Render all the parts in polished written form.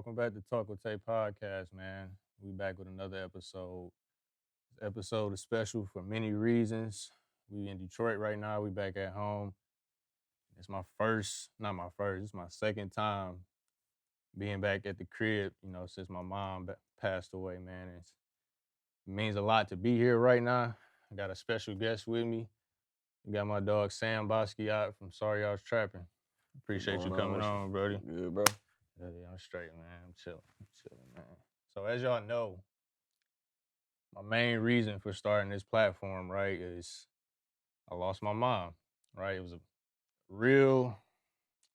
Welcome back to Talk With Tay podcast, man. We back with another episode. This episode is special for many reasons. We in Detroit right now. We back at home. It's my first, not my first, it's my second time being back at the crib, since my mom passed away, man. It means a lot to be here right now. I got a special guest with me. We got my dog Sam Basquiat from Sorry I Was Trapping. What's Appreciate you going on coming with you? on, Brody. Good, bro. Yeah, I'm straight, man. I'm chilling, man. So as y'all know, my main reason for starting this platform, right, is I lost my mom, right? It was a real,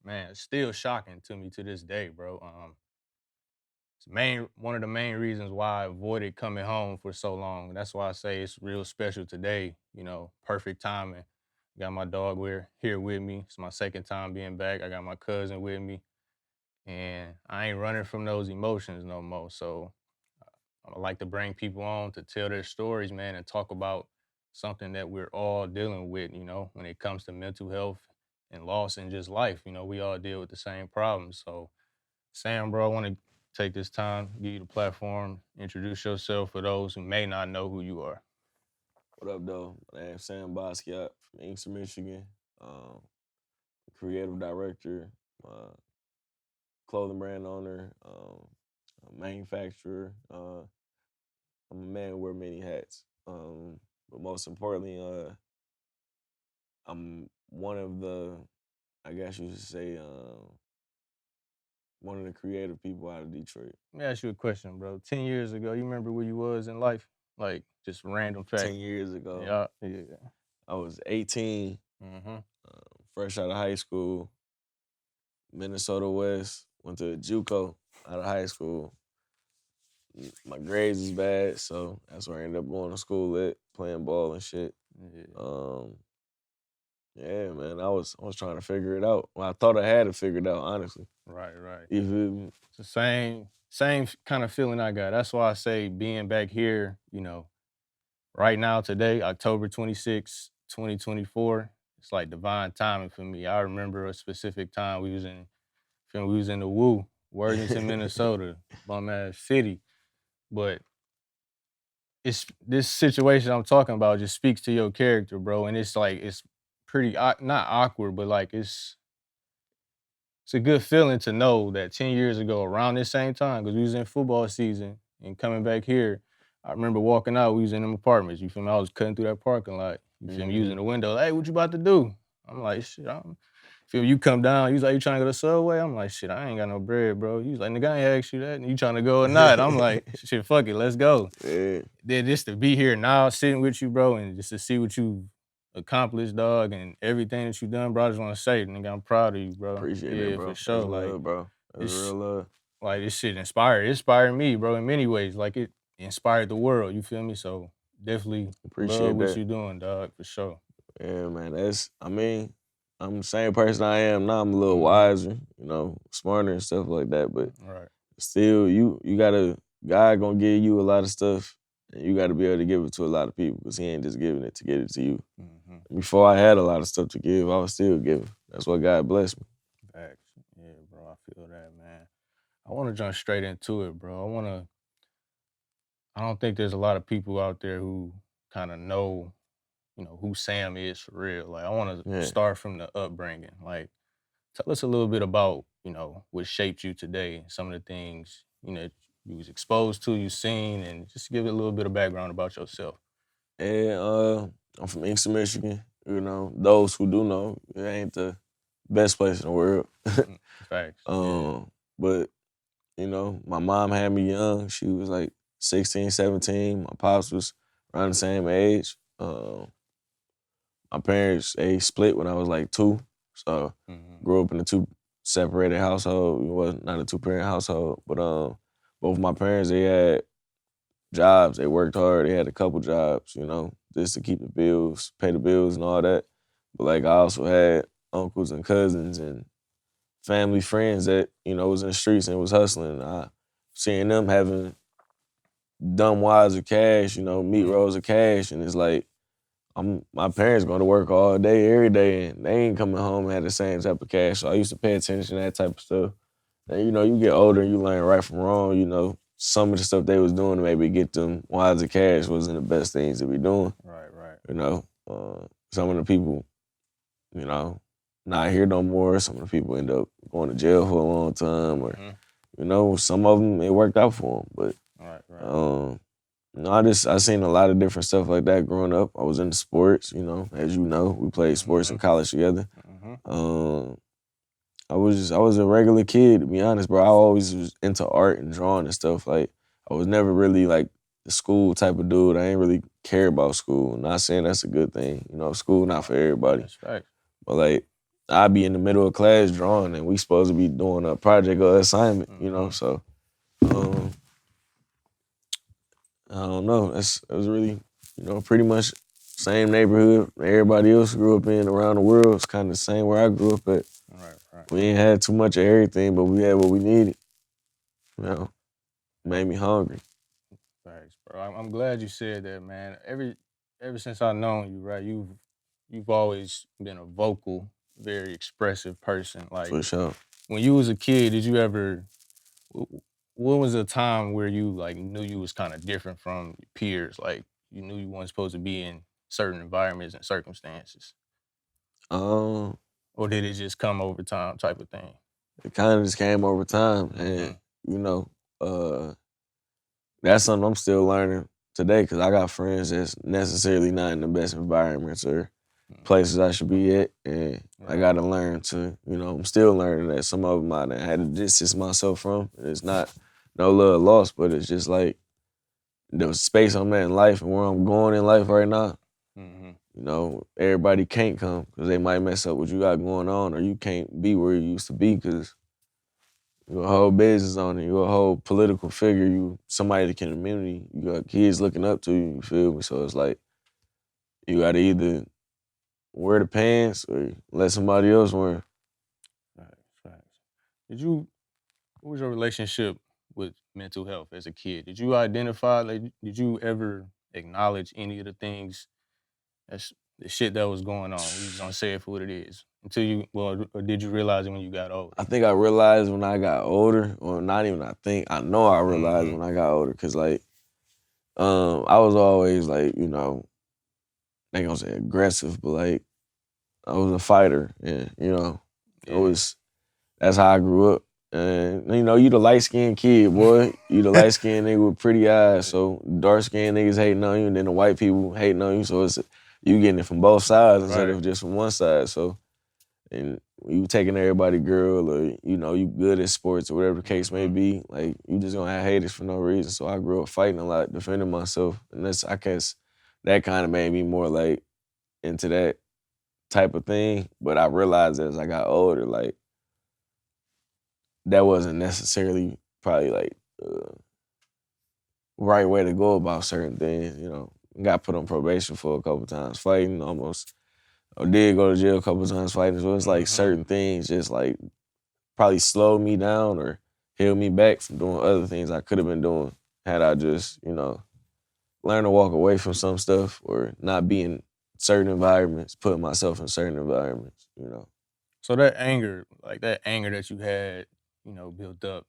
man, it's still shocking to me to this day, bro. It's one of the main reasons why I avoided coming home for so long. That's why I say it's real special today, perfect timing. Got my dog here with me. It's my second time being back. I got my cousin with me. And I ain't running from those emotions no more. So I like to bring people on to tell their stories, man, and talk about something that we're all dealing with, when it comes to mental health and loss and just life. We all deal with the same problems. So, Sam, bro, I want to take this time, give you the platform, introduce yourself for those who may not know who you are. What up, though? My name's Sam Basquiat from Inkster, Michigan. Um, Creative director, clothing brand owner, a manufacturer. I'm a man who wear many hats. But most importantly, I'm one of the, I guess you should say, one of the creative people out of Detroit. Let me ask you a question, bro. 10 years ago, you remember where you was in life? Like, just random fact. 10 years ago, Yeah. I was 18, Mm-hmm. fresh out of high school, Minnesota West, went to JUCO out of high school. My grades was bad, so that's where I ended up going to school at, playing ball and shit. Yeah, man, I was trying to figure it out. Well, I thought I had it figured out, honestly. Right. You feel me? It's the same kind of feeling I got. That's why I say being back here, right now, today, October 26, 2024, it's like divine timing for me. I remember a specific time we was in the Woo, Worthington, Minnesota, bum ass city. But it's this situation I'm talking about just speaks to your character, bro. And it's like it's pretty not awkward, but like it's a good feeling to know that 10 years ago, around this same time, because we was in football season and coming back here, I remember walking out, we was in them apartments, you feel me? I was cutting through that parking lot, you feel me? Using the window, hey, what you about to do? I'm like, shit, feel me? You come down, you was like, you trying to go to Subway? I'm like, shit, I ain't got no bread, bro. You was like, nigga, I ain't asked you that, and you trying to go or not? I'm like, shit, fuck it, let's go. Yeah. Then just to be here now, sitting with you, bro, and just to see what you accomplished, dog, and everything that you done, bro. I just want to say, nigga, I'm proud of you, bro. Appreciate yeah, it, bro. for sure. That's love, bro. That's it's- real love. Like this shit inspired me, bro, in many ways. Like it inspired the world. You feel me? So definitely Appreciate love what that. you doing, dog, for sure. Yeah, man. I'm the same person I am now. I'm a little wiser, smarter and stuff like that. But Right. still, God gonna give you a lot of stuff, and you gotta be able to give it to a lot of people because He ain't just giving it to get it to you. Mm-hmm. Before I had a lot of stuff to give, I was still giving. That's why God blessed me. Facts. Yeah, bro, I feel that, man. I want to jump straight into it, bro. I don't think there's a lot of people out there who kind of know, who Sam is for real. Like, I want to Yeah. start from the upbringing. Like, tell us a little bit about, what shaped you today, some of the things, you was exposed to, you seen, and just give it a little bit of background about yourself. And I'm from Inkster, Michigan. Those who do know, it ain't the best place in the world. Facts. But, my mom had me young. She was like 16, 17. My pops was around the same age. My parents, they split when I was like 2. So grew up in a 2 separated household. It was not a 2-parent household. But both my parents, they had jobs. They worked hard. They had a couple jobs, just to keep the bills, pay the bills and all that. But like I also had uncles and cousins and family friends that, was in the streets and was hustling. I seeing them having dumb wads of cash, meat rolls of cash, and it's like my parents going to work all day, every day, and they ain't coming home and had the same type of cash. So I used to pay attention to that type of stuff. And, you know, you get older, you learn right from wrong. You know, some of the stuff they was doing to maybe get them wads of cash wasn't the best things to be doing. Right, right. You know, some of the people, you know, not here no more. Some of the people end up going to jail for a long time, or you know, some of them it worked out for them. But Right, right. no, I seen a lot of different stuff like that growing up. I was into sports, you know, as you know, we played sports in college together. I was a regular kid, to be honest, bro. I always was into art and drawing and stuff. Like, I was never really like the school type of dude. I ain't really care about school. Not saying that's a good thing. You know, school not for everybody. That's right. But like, I'd be in the middle of class drawing, and we supposed to be doing a project or assignment. You know, so I don't know. It was really, you know, pretty much same neighborhood everybody else grew up in around the world. It's kind of the same where I grew up at. Right, right. We ain't had too much of everything, but we had what we needed. You know, made me hungry. Thanks, bro. I'm glad you said that, man. Ever since I've known you, right, you've always been a vocal, very expressive person. Like For sure. when you was a kid, did you ever? What was a time where you like knew you was kind of different from your peers? Like you knew you weren't supposed to be in certain environments and circumstances, Um, or did it just come over time, type of thing? it kind of just came over time, and you know, that's something I'm still learning today because I got friends that's necessarily not in the best environments or places I should be at, and I got to learn to, you know, I'm still learning that some of them I done had to distance myself from. It's not no love lost, but it's just like the space I'm at in life and where I'm going in life right now. You know, everybody can't come because they might mess up what you got going on, or you can't be where you used to be because you're a whole business owner, you're a whole political figure, you somebody that can community, you got kids looking up to you, you feel me? So it's like you gotta either wear the pants or let somebody else wear 'em. Facts. What was your relationship with mental health as a kid? Did you identify, like, did you ever acknowledge any of the things, that's the shit that was going on? We just gonna say it for what it is. Until you, well, or did you realize it when you got older? I think I realized when I got older, or not even I know I realized when I got older, cause like, I was always like, you know, they gonna say aggressive, but like, I was a fighter, and you know, that's how I grew up. And you know, you the light skinned kid, boy. You the light skinned nigga with pretty eyes. So dark skinned niggas hating on you, and then the white people hating on you. So it's you getting it from both sides instead of just from one side. So, and you taking everybody girl, or you know, you good at sports or whatever the case may be. Like you just gonna have haters for no reason. So I grew up fighting a lot, defending myself, and I guess that kind of made me more like into that type of thing. But I realized as I got older, like, that wasn't necessarily probably like right way to go about certain things. You know, got put on probation for a couple times fighting, almost, or did go to jail a couple times fighting. So it's like certain things just like probably slowed me down or held me back from doing other things I could have been doing had I just, you know, learned to walk away from some stuff or not be in certain environments, putting myself in certain environments, you know. So that anger, like that anger that you had, built up,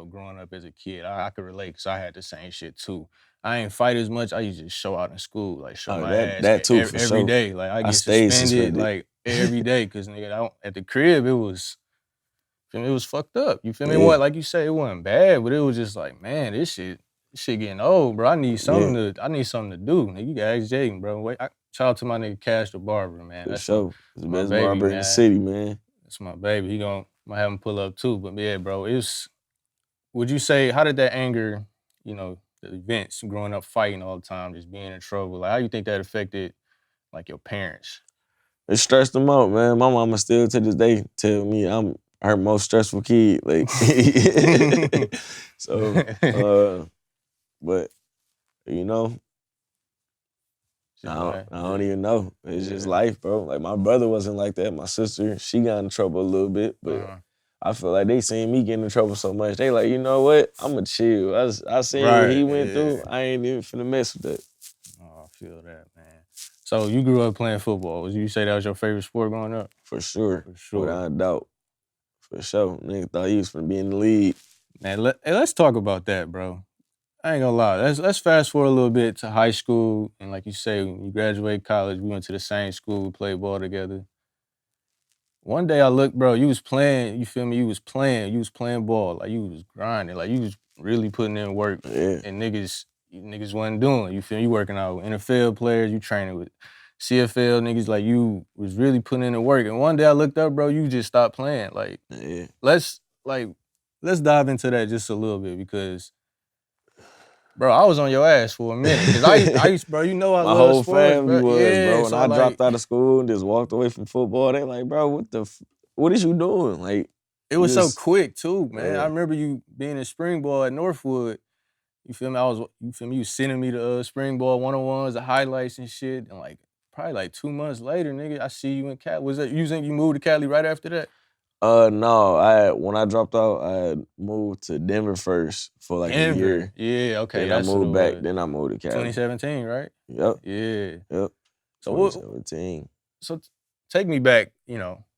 growing up as a kid, I could relate because I had the same shit too. I ain't fight as much. I used to just show out in school, like show Oh, my ass that too, for every sure. day. Like I I get stayed suspended suspended. like every day because nigga, at the crib it was, feel me, it was fucked up. You feel me? Yeah. What, like you say, it wasn't bad, but it was just like, man, this shit getting old, bro. I need something to do. Nigga, you got ask Jaden, bro. Wait, shout out to my nigga Cash the Barber, man. For That's sure. It's the my best baby, barber in the man. city, man. That's my baby. Might have him pull up too. But yeah, bro, would you say, how did that anger, the events, growing up fighting all the time, just being in trouble, like how you think that affected like your parents? It stressed them out, man. My mama still to this day tell me I'm her most stressful kid. Like, so, but you know, I don't even know. It's just life, bro. Like my brother wasn't like that. My sister, she got in trouble a little bit, but I feel like they seen me getting in trouble so much. They like, you know what? I'ma chill. I seen what he went through. I ain't even finna mess with that. Oh, I feel that, man. So you grew up playing football. Would you say that was your favorite sport growing up? For sure. For sure. Without a doubt. For sure. Nigga thought he was finna be in the league. Man, let's talk about that, bro. I ain't gonna lie. Let's fast forward a little bit to high school, and like you say, when you graduate college, we went to the same school, we played ball together. One day I looked, bro, you was playing, you feel me? You was playing ball, like you was grinding, like you was really putting in work, Yeah. and niggas wasn't doing. You feel me? You working out with NFL players, you training with CFL niggas, like you was really putting in the work. And one day I looked up, bro, you just stopped playing. Like, Yeah. let's dive into that just a little bit because, bro, I was on your ass for a minute. Cause I used, bro, you know I My love whole sports, family bro. was, Yeah, bro. When so I like, dropped out of school and just walked away from football, they like, bro, what is you doing? Like, it was so just, quick too, man. I yeah. remember you being in spring ball at Northwood. You feel me? You feel me? You sending me the spring ball one-on-ones, the highlights and shit. And like, probably like 2 months later, nigga, I see you in Cali. Was that, you think you moved to Cali right after that? No, when I dropped out, I had moved to Denver first for like a Denver. year. Yeah, okay, Then I that's what it moved back. was. Then I moved to Cali. 2017, right? Yep. Yeah. Yep. So what? 2017. So take me back,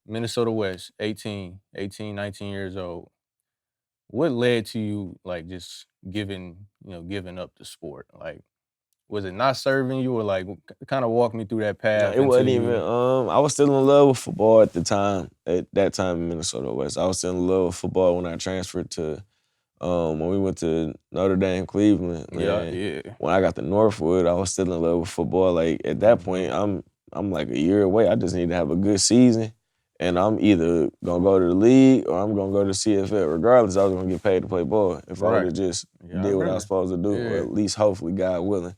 Minnesota West, 19 years old. What led to you like just giving up the sport? Like, was it not serving you, or like kind of walk me through that No, path it until wasn't even. you? I was still in love with football at the time. At that time in Minnesota West, I was still in love with football when I transferred to. When we went to Notre Dame, Cleveland, man. Yeah. When I got to Northwood, I was still in love with football. Like at that point, I'm like a year away. I just need to have a good season, and I'm either gonna go to the league or I'm gonna go to CFL. Regardless, I was gonna get paid to play ball if I would Right. have just Yeah, I did what I remember. was supposed to do, or Yeah. at least hopefully, God willing.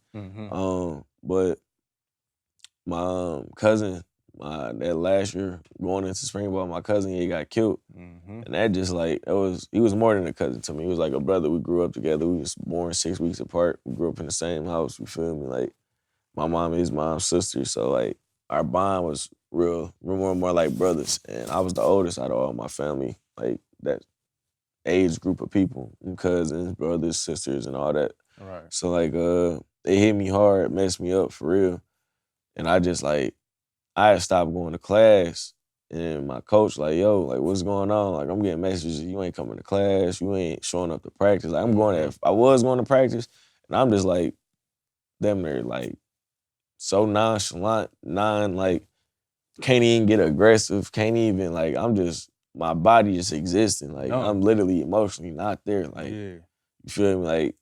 But my cousin, that last year going into spring ball, my cousin, he got killed. And that just like, he was more than a cousin to me. He was like a brother. We grew up together. We was born 6 weeks apart. We grew up in the same house, you feel me? Like, my mom is mom's sister. So like, our bond was real. We're more like brothers. And I was the oldest out of all my family, like that age group of people, cousins, brothers, sisters, and all that. Right. So like, it hit me hard, messed me up for real. And I just like, I had stopped going to class, and my coach like, yo, like, what's going on? Like, I'm getting messages, you ain't coming to class, you ain't showing up to practice. Like, I was going to practice, and I'm just like, damn near like, so nonchalant, like, can't even get aggressive, can't even, like, my body just existing. Like, No. I'm literally emotionally not there. Like, Yeah. you feel me? Like,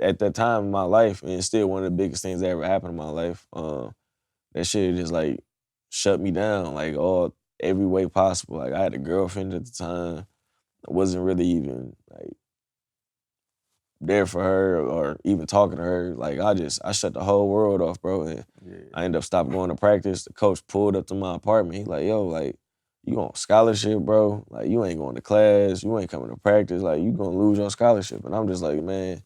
at that time in my life, and it's still one of the biggest things that ever happened in my life, that shit just like shut me down, like every way possible. Like I had a girlfriend at the time. I wasn't really even like there for her or even talking to her. Like I shut the whole world off, bro. And I ended up stopping going to practice. The coach pulled up to my apartment. He like, yo, like, you on scholarship, bro? Like you ain't going to class, you ain't coming to practice, like you gonna lose your scholarship. And I'm just like, man,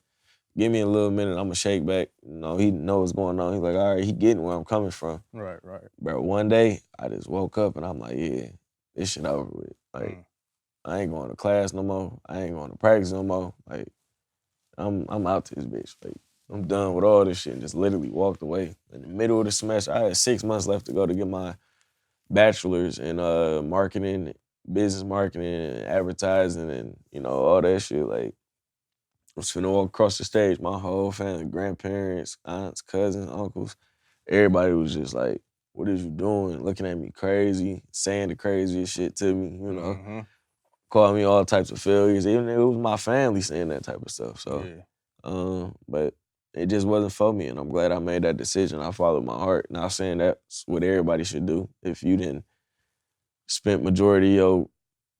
give me a little minute, I'm gonna shake back. He knows what's going on. He's like, all right, he getting where I'm coming from. Right. Bro, one day, I just woke up and I'm like, yeah, this shit over with. Like, I ain't going to class no more. I ain't going to practice no more. Like, I'm out to this bitch. Like, I'm done with all this shit and just literally walked away. In the middle of the semester, I had 6 months left to go to get my bachelor's in marketing, business marketing, and advertising, and all that shit. Like, I was finna walk across the stage. My whole family, grandparents, aunts, cousins, uncles, everybody was just like, what is you doing? Looking at me crazy, saying the craziest shit to me, calling me all types of failures. Even if it was my family saying that type of stuff. So, but it just wasn't for me, and I'm glad I made that decision. I followed my heart. Not saying that's what everybody should do. If you didn't spend majority of your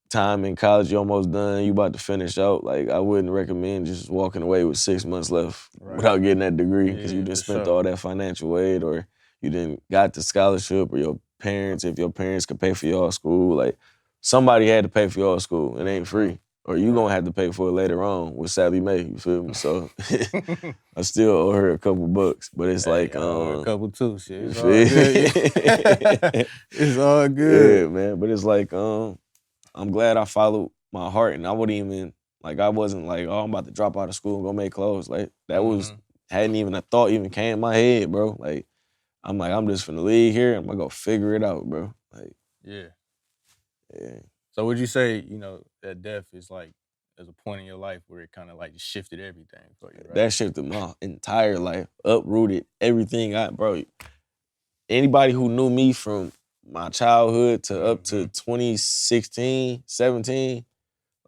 time in college, you almost done, you about to finish out, like I wouldn't recommend just walking away with 6 months left without getting that degree because you just spent all that financial aid, or you didn't got the scholarship, or your parents, if your parents could pay for your school, like somebody had to pay for your school. It ain't free. Or you gonna have to pay for it later on with Sally Mae, you feel me? So I still owe her a couple bucks, but it's like a couple too, shit. It's all good. It's all good. Yeah, man. But it's like I'm glad I followed my heart, and I wasn't like, oh, I'm about to drop out of school and go make clothes. Like that hadn't even a thought even came in my head, bro. Like I'm just finna leave here. I'm gonna go figure it out, bro. Like yeah. Yeah. So would you say, that death is like there's a point in your life where it kind of like just shifted everything for you, right? That shifted my entire life, uprooted everything bro. Anybody who knew me from my childhood to up to 2016, 17,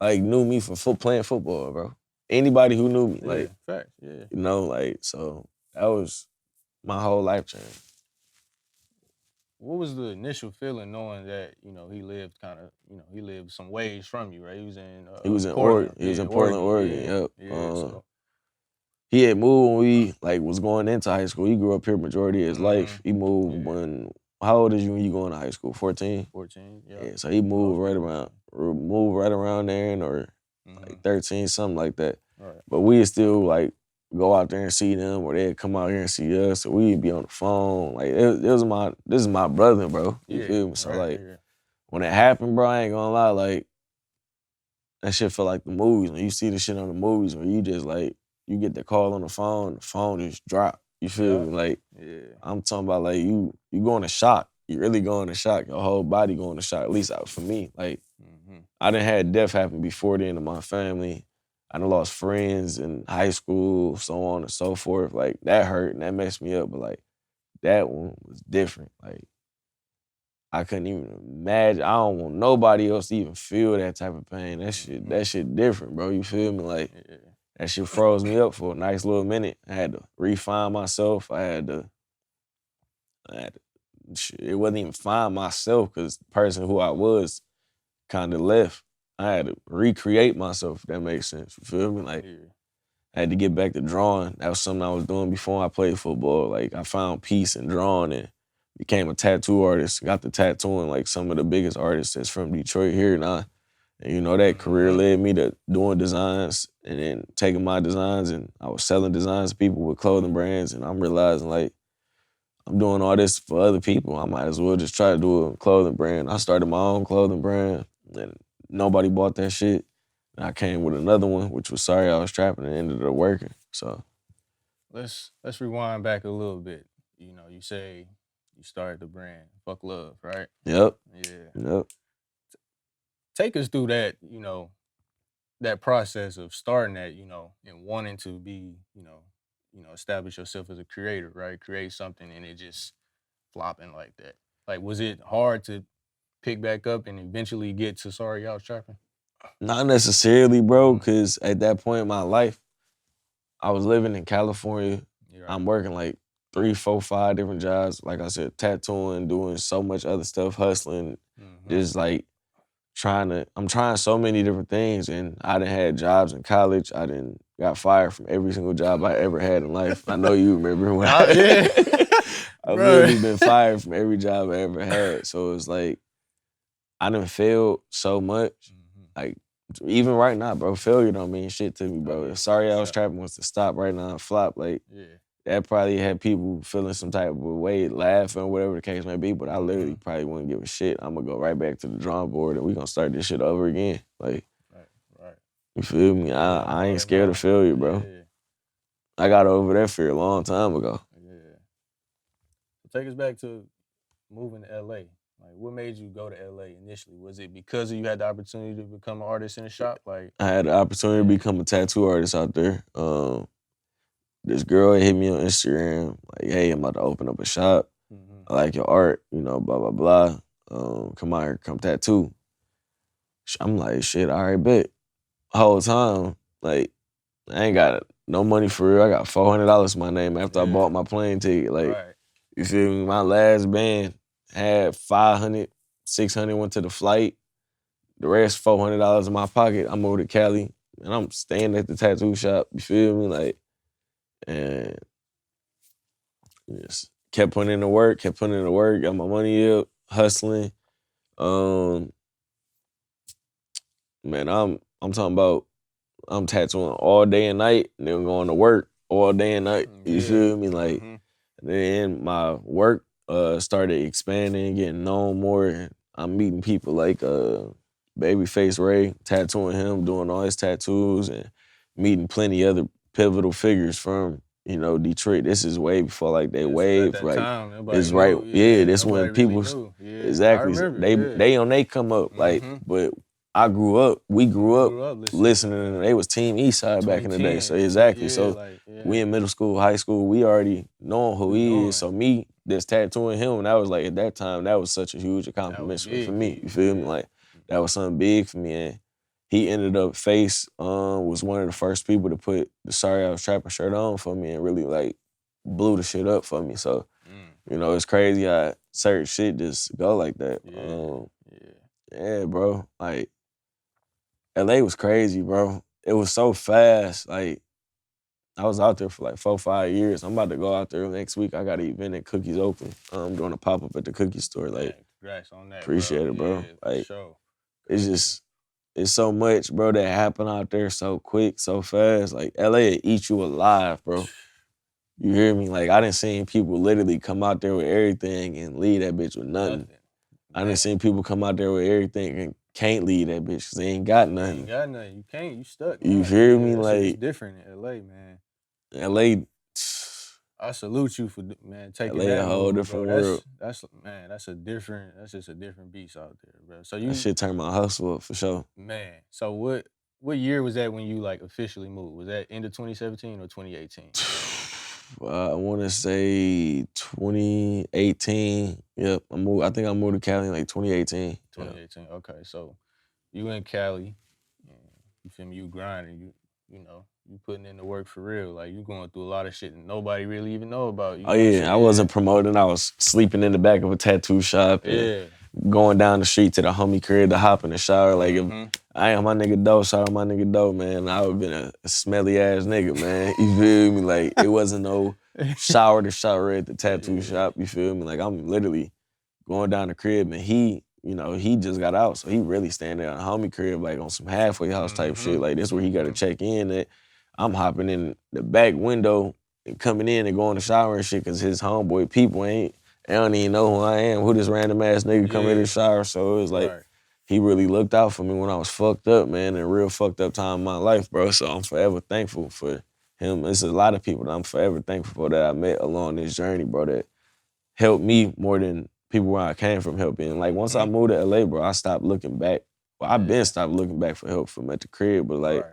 like knew me for playing football, bro. Anybody who knew me, Yeah, like, facts. Yeah. like, so that was my whole life change. What was the initial feeling knowing that he lived he lived some ways from you, right? He was in He was in Oregon. Portland, He was in Portland, Oregon, Oregon. yeah, Yep. yeah. So, He had moved when we was going into high school. He grew up here majority of his life. He moved yeah. when. How old is you when you going to high school? 14? 14, yeah. Yeah, so he moved right around there, or like 13, something like that. Right. But we'd still like go out there and see them, or they'd come out here and see us. So we'd be on the phone. Like this is my brother, bro. You feel me? So like when it happened, bro, I ain't gonna lie, like that shit felt like the movies. When you see the shit on the movies, where you just like you get the call on the phone just drop. You feel me? Like I'm talking about like you go into shock. You really go into shock. Your whole body go into shock. At least for me, like I done had death happen before then in my family. I done lost friends in high school, so on and so forth. Like that hurt and that messed me up. But like that one was different. Like I couldn't even imagine. I don't want nobody else to even feel that type of pain. That shit different, bro. You feel me? Like that shit froze me up for a nice little minute. I had to refine myself. It wasn't even find myself because the person who I was kind of left. I had to recreate myself, if that makes sense. You feel me? Like I had to get back to drawing. That was something I was doing before I played football. Like I found peace in drawing and became a tattoo artist. Got to tattooing like some of the biggest artists that's from Detroit here now. And that career led me to doing designs and then taking my designs and I was selling designs to people with clothing brands and I'm realizing like I'm doing all this for other people. I might as well just try to do a clothing brand. I started my own clothing brand and nobody bought that shit. And I came with another one, which was Sorry I Was Trapping and ended up working. So let's rewind back a little bit. You say you started the brand, Fuck Love, right? Yep. Yeah. Yep. Take us through that, that process of starting that, and wanting to be, establish yourself as a creator, right? Create something and it just flopping like that. Like, was it hard to pick back up and eventually get to Sorry I Was Trapping? Not necessarily, bro, because at that point in my life, I was living in California. Right. I'm working like 3, 4, 5 different jobs. Like I said, tattooing, doing so much other stuff, hustling, just like I'm trying so many different things. And I done had jobs in college. I done got fired from every single job I ever had in life. I know you remember when I've literally been fired from every job I ever had. So it's like, I done failed so much. Like, even right now, bro, failure don't mean shit to me, bro. Sorry I Was Trapping was to stop right now and flop. Like, that probably had people feeling some type of way, laughing, whatever the case may be, but I literally probably wouldn't give a shit. I'm gonna go right back to the drawing board and we gonna start this shit over again. Like, right. You feel me? I ain't scared of failure, bro. I got over that fear a long time ago. Yeah. So take us back to moving to LA. Like, what made you go to LA initially? Was it because you had the opportunity to become an artist in the shop? Like, I had the opportunity to become a tattoo artist out there. This girl hit me on Instagram, like, hey, I'm about to open up a shop. I like your art, blah, blah, blah. Come out here, come tattoo. I'm like, shit, all right, bet. Whole time, like, I ain't got no money for real. I got $400 in my name after I bought my plane ticket. Like, you feel me? My last band had 500, 600 went to the flight. The rest, $400 in my pocket. I moved to Cali, and I'm staying at the tattoo shop. You feel me? Like, and just kept putting in the work, got my money up, hustling. Man, I'm talking about I'm tattooing all day and night, and then going to work all day and night. You feel me? Like, then my work started expanding, getting known more. And I'm meeting people like Babyface Ray, tattooing him, doing all his tattoos, and meeting plenty other pivotal figures from you know, Detroit, this is way before like they Yeah, so at wave, that like time, nobody it's right, knew. yeah, Yeah, this when nobody really people knew. Yeah, I exactly remember. they on they come up, Yeah. like, but we grew We up grew up listening to listening, and they was Team Eastside back in the day. So 2010. exactly. Yeah, So like we in middle school, high school, we already knowing who we he is. knowing So me just tattooing him, that was like at that time, that was such a huge that was accomplishment for big for me. you. You feel me? Yeah. Like that was something big for me. And he ended up was one of the first people to put the Sorry I Was Trapping shirt on for me and really like blew the shit up for me. So, you know, it's crazy how certain shit just go like that. Yeah, bro. Like LA was crazy, bro. It was so fast. Like I was out there for like 4-5 years. I'm about to go out there next week. I got an event at Cookies Open. I'm doing a pop up at the cookie store. Man, Like, congrats on that, appreciate it, bro. Yeah, for Like, sure. it's just it's so much, bro, that happen out there so quick, so fast. Like LA will eat you alive, bro. You hear me? Like I done seen people literally come out there with everything and leave that bitch with nothing. I done seen people come out there with everything and can't leave that bitch because they ain't got nothing. Ain't got nothing. You can't. You stuck. You Now. hear me? That shit is Like different in LA, man. LA, I salute you for taking LA a that whole move, different bro. world. That's just a different beast out there, bro. So That shit turned my hustle up for sure. man. So what year was that when you like officially moved? Was that end of 2017 or 2018? I want to say 2018. Yep, I think I moved to Cali in like 2018. 2018. Yeah. Okay, so you in Cali, and you feel me? You grinding. You putting in the work for real. Like you going through a lot of shit and nobody really even know about. You Oh know what I'm yeah, I saying? wasn't promoting. I was sleeping in the back of a tattoo shop and Yeah. going down the street to the homie crib to hop in the shower. Like if Mhm. I am my nigga Doe, shout out my nigga Doe, man. I would have been a smelly ass nigga, man. You feel me? Like it wasn't no shower to shower at the tattoo shop. You feel me? Like I'm literally going down the crib and he just got out. So he really standing there on the homie crib like on some halfway house type shit. Like this where he gotta check in at. I'm hopping in the back window and coming in and going to shower and shit cause his homeboy people they don't even know who I am, who this random ass nigga come in the shower. So it was like he really looked out for me when I was fucked up, man, in a real fucked up time in my life, bro. So I'm forever thankful for him. There's a lot of people that I'm forever thankful for that I met along this journey, bro, that helped me more than people where I came from helping. Like once I moved to LA, bro, I stopped looking back. Well, I've been stopped looking back for help from at the crib, but like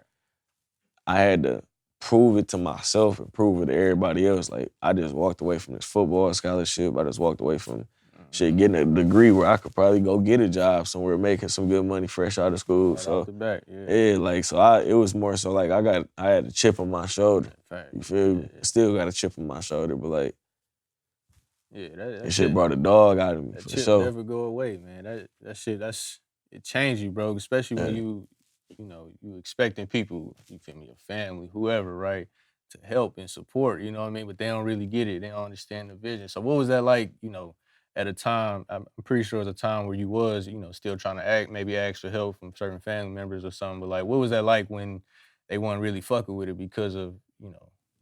I had to prove it to myself and prove it to everybody else. Like I just walked away from this football scholarship. I just walked away from shit, getting a degree where I could probably go get a job somewhere making some good money fresh out of school. Right so off the back, like it was more so like I had a chip on my shoulder. You feel me? Still got a chip on my shoulder, but like that shit brought a dog out of me that for chip sure. never go away, man. That shit it changed you, bro. Especially when you expecting people, you feel me, your family, whoever, right, to help and support, you know what I mean? But they don't really get it. They don't understand the vision. So what was that like, at a time, I'm pretty sure it was a time where you was, still trying to maybe ask for help from certain family members or something, but like what was that like when they weren't really fucking with it because of,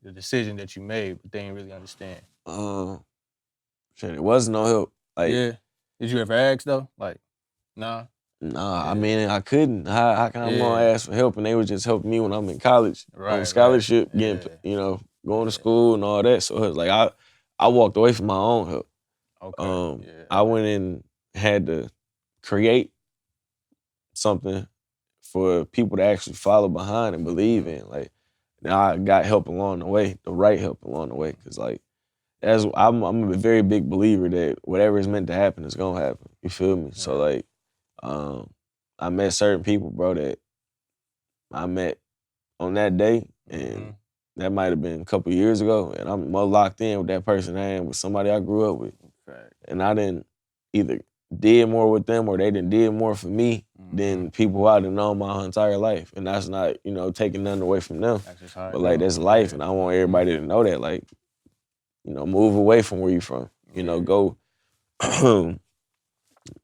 the decision that you made, but they didn't really understand? Shit, it wasn't no help. Like Yeah. Did you ever ask though? Like, nah. I mean, I couldn't. How can I gonna ask for help? And they was just helping me when I'm in college on scholarship, getting going to school and all that. So it was like I walked away from my own help. I went and had to create something for people to actually follow behind and believe in. Like now I got help along the way, the right help along the way, because like I'm a very big believer that whatever is meant to happen is gonna happen. You feel me? So like. I met certain people, bro, that I met on that day, and that might have been a couple years ago, and I'm more locked in with that person than I am with somebody I grew up with. And I didn't either did more with them or they didn't did more for me than people who I done known my entire life. And that's not, taking nothing away from them. But like that's life, and I want everybody to know that, like, move away from where you from. Go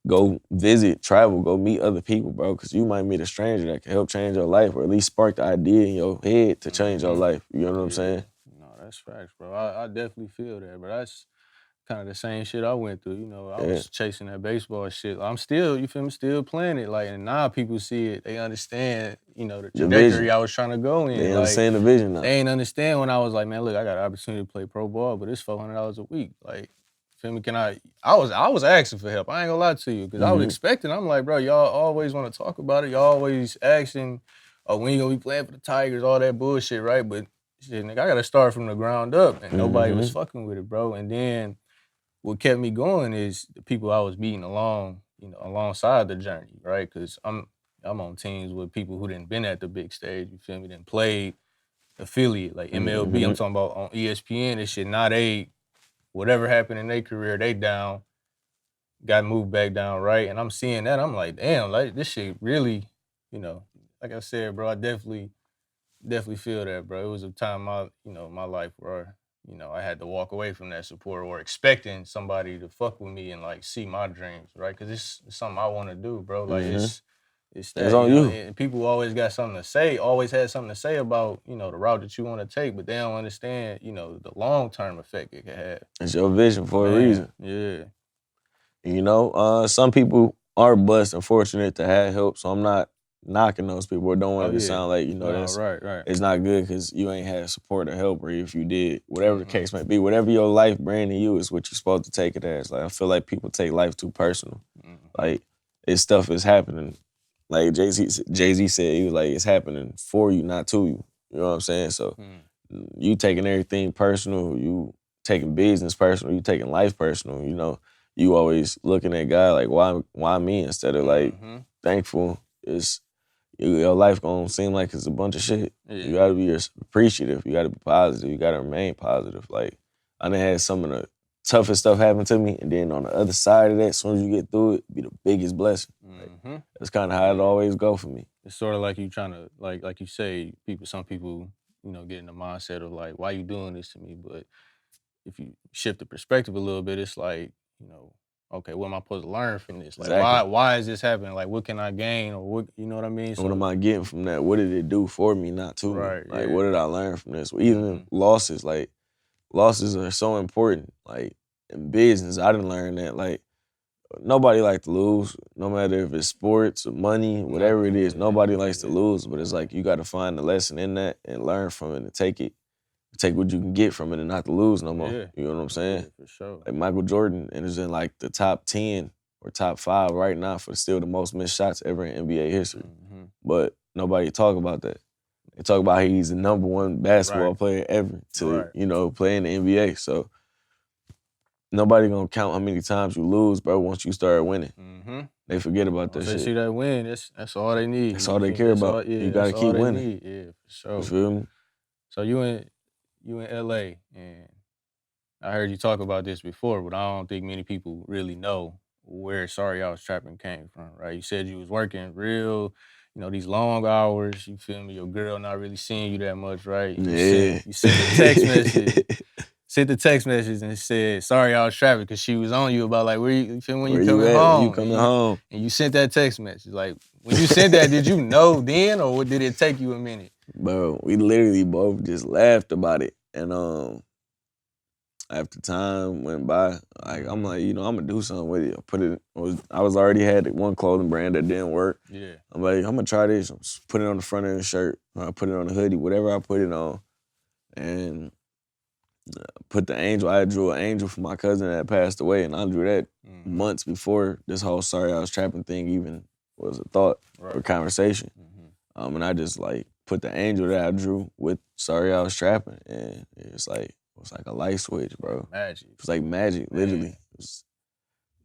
go visit, travel, go meet other people, bro, because you might meet a stranger that can help change your life or at least spark the idea in your head to change your life. You know what I'm saying? No, that's facts, bro. I definitely feel that, bro. kind of the same shit I went through. You know, I Yeah. was chasing that baseball shit. I'm still, you feel me, still playing it. Like, and now people see it, they understand, you know, the The trajectory vision. I was trying to go in. They Like, understand the vision now. they ain't understand when I was like, man, look, I got an opportunity to play pro ball, but it's $400 a week. Like, feel me? I was asking for help. I ain't gonna lie to you, because I was expecting. I'm like, bro, y'all always want to talk about it. Y'all always asking, oh, when you gonna be playing for the Tigers, all that bullshit, right? But shit, nigga, I gotta start from the ground up, and nobody was fucking with it, bro. And then what kept me going is the people I was meeting along, you know, alongside the journey, right? Because I'm on teams with people who didn't been at the big stage. You feel me? Didn't played affiliate like MLB. I'm talking about on ESPN. This shit. Now they, whatever happened in their career, they down, got moved back down, right? And I'm seeing that. I'm like, damn, like this shit really, you know, like I said, bro, I definitely feel that, bro. It was a time my life where, you know, I had to walk away from that support or expecting somebody to fuck with me and like see my dreams, right? Because it's something I want to do, bro. Like it's that, on you know, you. and people always got something to say, always had something to say about, you know, the route that you want to take, but they don't understand, you know, the long-term effect it can have. It's your vision for a Man, reason. yeah. You know, some people are blessed and fortunate to have help, so I'm not knocking those people or don't want it to sound like, you know, No, that's right. it's not good because you ain't had support or help, or if you did, whatever the case may be, whatever your life branding you is what you're supposed to take it as. Like, I feel like people take life too personal. Like, it's stuff is happening. Like Jay-Z said, he was like, it's happening for you, not to you. You know what I'm saying? So you taking everything personal, you taking business personal, you taking life personal, you know. You always looking at God like, why me, instead of like thankful. It's your life gonna seem like it's a bunch of shit. Yeah. You gotta be appreciative. You gotta be positive. You gotta remain positive. Like, I done had some of the toughest stuff happen to me, and then on the other side of that, as soon as you get through it, be the biggest blessing. Like, that's kind of how it always go for me. It's sort of like you trying to, like you say, some people, you know, get in the mindset of like, why you doing this to me? But if you shift the perspective a little bit, it's like, you know, okay, what am I supposed to learn from this? Like, Exactly. why is this happening? Like, what can I gain, or what, you know what I mean? What am I getting from that? What did it do for me, not to me? Right, Like, yeah. what did I learn from this? Even losses, like, losses are so important. Like, in business, I didn't learn that, like, nobody like to lose, no matter if it's sports or money, whatever it is, nobody likes to lose, but it's like you got to find the lesson in that and learn from it and take what you can get from it and not to lose no more. Yeah. You know what I'm saying? Yeah, for sure. Like Michael Jordan and is in like the top 10 or top 5 right now for still the most missed shots ever in NBA history. But nobody talk about that. They talk about how he's the number 1 basketball player ever to, you know, play in the NBA. So nobody gonna count how many times you lose, bro, once you start winning. They forget about that Once they shit. see that win, that's all they need. That's all they care about. You gotta keep winning. Yeah, for sure. You feel me? So you in LA, and I heard you talk about this before, but I don't think many people really know where Sorry I Was Trapping came from, right? You said you was working real, you know, these long hours, you feel me? Your girl not really seeing you that much, right? Yeah. You sent a text message. Sent the text message and said, sorry I was trapping, because she was on you about like, you feel when Where you coming at? home? When you coming home? And you sent that text message. Like, when you sent that, did you know then, or did it take you a minute? Bro, we literally both just laughed about it. And after time went by, like, I'm like, you know, I'm gonna do something with it. I was already had one clothing brand that didn't work. Yeah. I'm like, I'm gonna try this. Put it on the front of the shirt. I put it on the hoodie, whatever I put it on. And put the angel. I drew an angel for my cousin that passed away, and I drew that months before this whole Sorry I Was Trapping thing even was a thought or conversation. And I just like put the angel that I drew with Sorry I Was Trapping, and it was like a light switch, bro. Magic. It was like magic, literally.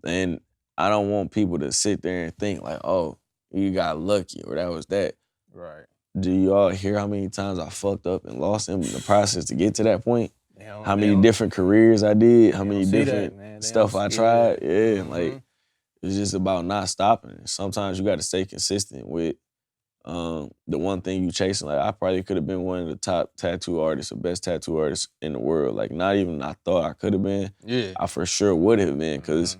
And I don't want people to sit there and think like, oh, you got lucky or that was that. Right. Do y'all hear how many times I fucked up and lost in the process to get to that point? How many don't- different carears I did, how many see different that, man. They stuff don't I see tried. it. Yeah, like, it's just about not stopping. Sometimes you got to stay consistent with the one thing you chasing. Like, I probably could have been one of the top tattoo artists, the best tattoo artists in the world. Like, not even I thought I could have been. Yeah. I for sure would have been, because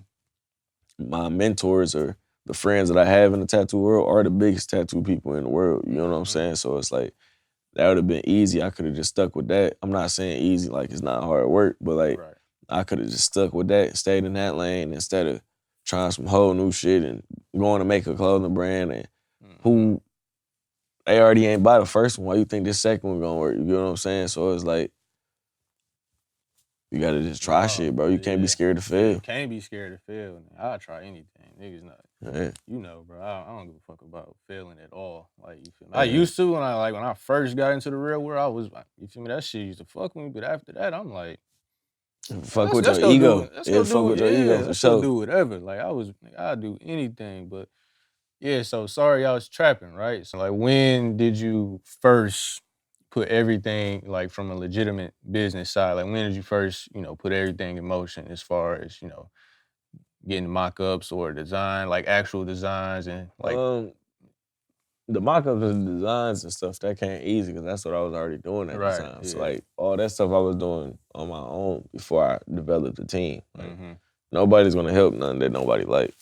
my mentors or the friends that I have in the tattoo world are the biggest tattoo people in the world. You know what I'm saying? So it's like, that would have been easy. I could have just stuck with that. I'm not saying easy like it's not hard work, but like, I could have just stuck with that, stayed in that lane instead of trying some whole new shit and going to make a clothing brand and who they already ain't buy the first one. Why you think this second one gonna work? You know what I'm saying? So it's like you gotta just try shit, bro. You can't be scared to fail. You can't be scared to fail. I'll try anything. Niggas not. Yeah. You know, bro. I don't give a fuck about failing at all. Like, you feel me? I used to when I first got into the real world. I was, you feel me? That shit used to fuck with me. But after that, I'm like, fuck with your ego. Let's fuck with your ego for sure. Do whatever. Like I'd do anything. But yeah, so sorry I was trapping, right? So like, when did you first put everything, like, from a legitimate business side? Like, when did you first, put everything in motion as far as, getting mock-ups or design, like actual designs and like the mock-ups and designs and stuff, that came easy because that's what I was already doing at the time. Yeah. So like all that stuff I was doing on my own before I developed the team. Like nobody's gonna help nothing that nobody like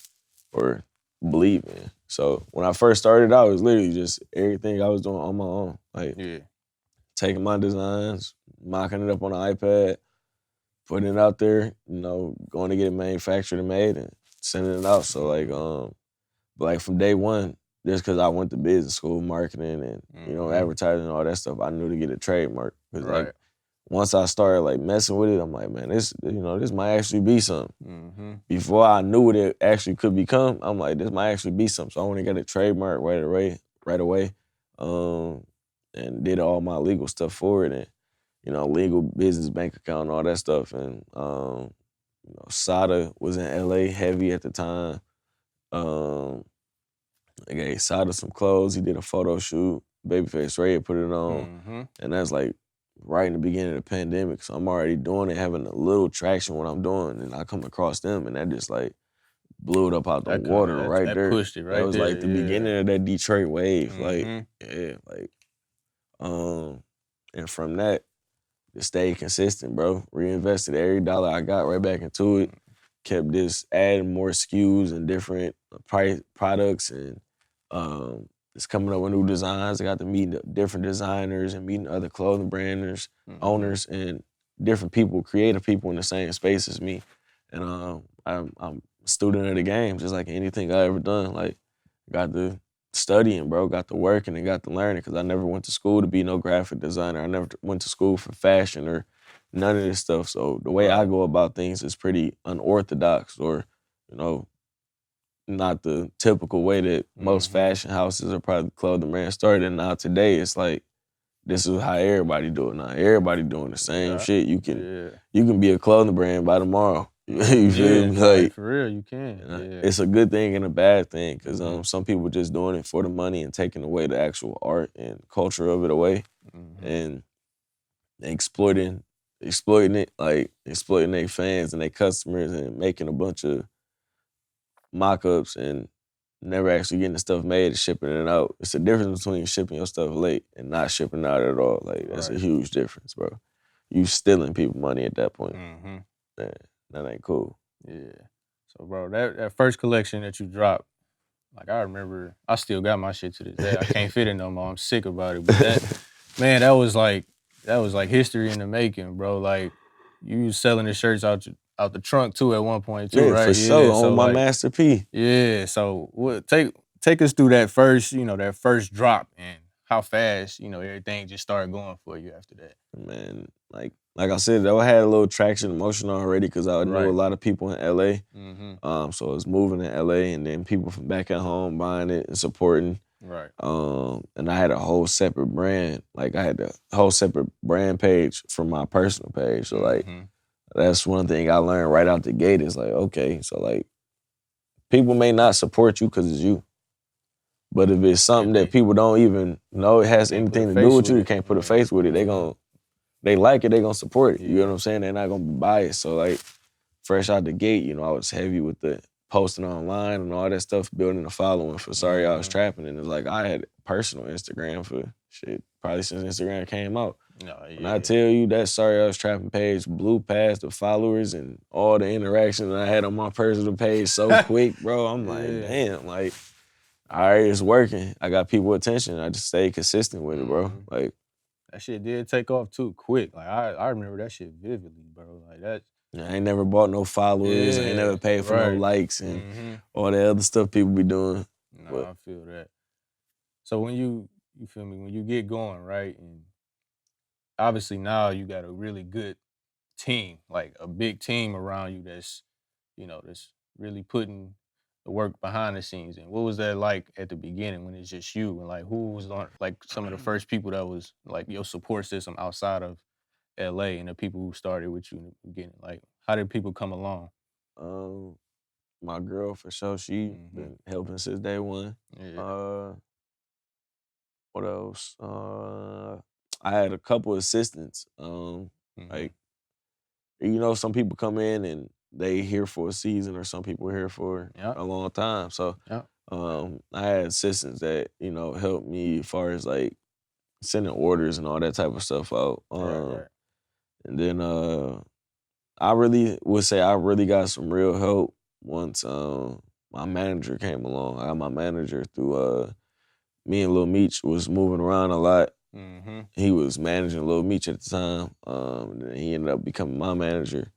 or believe in. So when I first started out, it was literally just everything I was doing on my own. Like taking my designs, mocking it up on the iPad, putting it out there, going to get it manufactured and made and sending it out. So like from day one, just because I went to business school, marketing and advertising and all that stuff, I knew to get a trademark. Because like once I started like messing with it, I'm like, man, this might actually be something. Before I knew what it actually could become, I'm like, this might actually be something. So I went and got a trademark right away, and did all my legal stuff for it and legal business bank account and all that stuff. And Sada was in LA heavy at the time. I gave Sada some clothes. He did a photo shoot. Babyface Ray put it on. And that's like right in the beginning of the pandemic. So I'm already doing it, having a little traction what I'm doing. And I come across them and that just like blew it up out the water right there. Pushed it right there. That was like the beginning of that Detroit wave. And from that, just stayed consistent, bro. Reinvested every dollar I got right back into it. Kept just adding more SKUs and different products and just coming up with new designs. I got to meet different designers and meeting other clothing branders, owners, and different people, creative people in the same space as me. And I'm a student of the game, just like anything I ever done. Like, got to studying, bro. Got to working and got to learning because I never went to school to be no graphic designer. I never went to school for fashion or none of this stuff. So the way I go about things is pretty unorthodox or, not the typical way that most fashion houses or probably clothing brands started. And now today it's like, this is how everybody do it now. Everybody doing the same shit. You can be a clothing brand by tomorrow. You feel me? Like, for real, you can. It's a good thing and a bad thing because some people just doing it for the money and taking away the actual art and culture of it away and exploiting it, like exploiting their fans and their customers and making a bunch of mock-ups and never actually getting the stuff made and shipping it out. It's a difference between shipping your stuff late and not shipping out at all. Like, that's a huge difference, bro. You stealing people money at that point. That ain't cool. Yeah. So, bro, that first collection that you dropped, like, I remember, I still got my shit to this day. I can't fit it no more. I'm sick about it. But that was like history in the making, bro. Like, you was selling the shirts out the trunk too at one point too, right? For sure, on my Master P. Yeah. So take us through that first, that first drop and how fast, everything just started going for you after that. Man, like I said, I had a little traction emotion already because I knew a lot of people in LA. So I was moving to LA and then people from back at home buying it and supporting. Right. And I had a whole separate brand. Like, I had a whole separate brand page from my personal page. So like, that's one thing I learned right out the gate is like, okay, so like, people may not support you because it's you. But if it's something that people don't even know it has anything to do with you, you can't put a face with it, they like it, they gonna support it. You know what I'm saying? They're not gonna be biased. So like, fresh out the gate, I was heavy with the posting online and all that stuff, building a following for Sorry I Was Trapping. And it's like, I had personal Instagram for shit, probably since Instagram came out. When I tell you that Sorry I Was Trapping page blew past the followers and all the interactions I had on my personal page so quick, bro, I'm like, damn, like, all right, it's working. I got people attention. I just stayed consistent with it, bro. Like, that shit did take off too quick. Like, I remember that shit vividly, bro. Like, I ain't never bought no followers. I ain't never paid for no likes and all that other stuff people be doing. No, But I feel that. So when you feel me, when you get going, right, and obviously now you got a really good team, like a big team around you that's, that's really putting the work behind the scenes. And what was that like at the beginning when it's just you? And like who was on like some of the first people that was like your support system outside of LA and the people who started with you in the beginning? Like how did people come along? um, my girl for sure, she Mm-hmm. been helping since day one. Yeah. Uh, what else? I had a couple assistants. Mm-hmm. Like some people come in and they here for a season, or some people here for Yep. a long time. So Yep. I had assistants that helped me as far as like sending orders and all that type of stuff out. Right, right. And then I really would say I really got some real help once my manager came along. I got my manager through me and Lil Meech was moving around a lot. Mm-hmm. He was managing Lil Meech at the time. And then he ended up becoming my manager.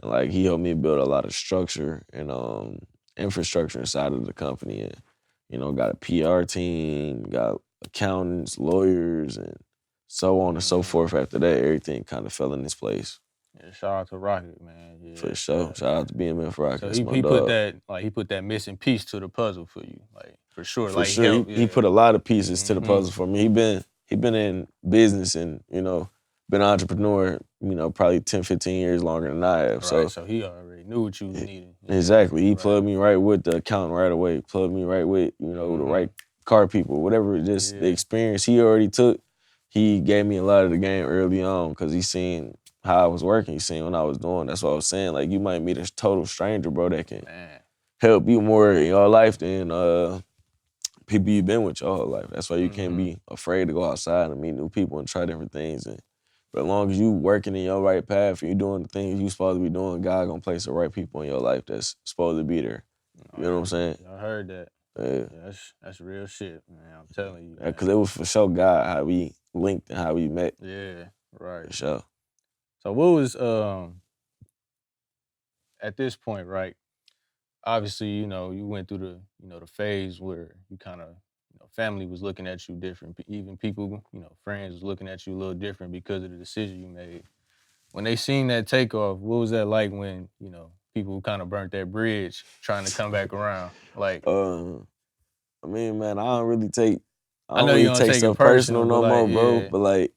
And like he helped me build a lot of structure and infrastructure inside of the company. And, got a PR team, got accountants, lawyers, and so on and so forth. After that, everything kind of fell in its place. Yeah, shout out to Rocket, man. For Yeah. sure. Shout out to BMF Rock. So That's my he put dog. that he put that missing piece to the puzzle for you, like for sure. For Like sure. help, He yeah. put a lot of pieces to the Mm-hmm. puzzle for me. He been in business and, been an entrepreneur, probably 10, 15 years longer than I have. Right. So he already knew what you was needing. Yeah, Exactly. He right. plugged me right with the accountant right away. Plugged me right with, the right car people, whatever, just the experience he already took. He gave me a lot of the game early on because he seen how I was working. He seen what I was doing. That's what I was saying. Like, you might meet a total stranger, bro, that can help you more in your life than people you've been with your whole life. That's why you can't be afraid to go outside and meet new people and try different things. But as long as you working in your right path and you doing the things you supposed to be doing, God gonna place the right people in your life that's supposed to be there. You know what I'm saying? I heard that. Yeah. That's real shit, man. I'm telling you. Because it was for sure God how we linked and how we met. Yeah, right. For sure. So what was at this point, right? Obviously, you went through the phase where you kind of, family was looking at you different. Even people, friends was looking at you a little different because of the decision you made. When they seen that takeoff, what was that like when, people kind of burnt that bridge trying to come back around? Like, I mean, man, I don't really I know you don't take it stuff personal, personal but no like, more, bro. yeah. But like,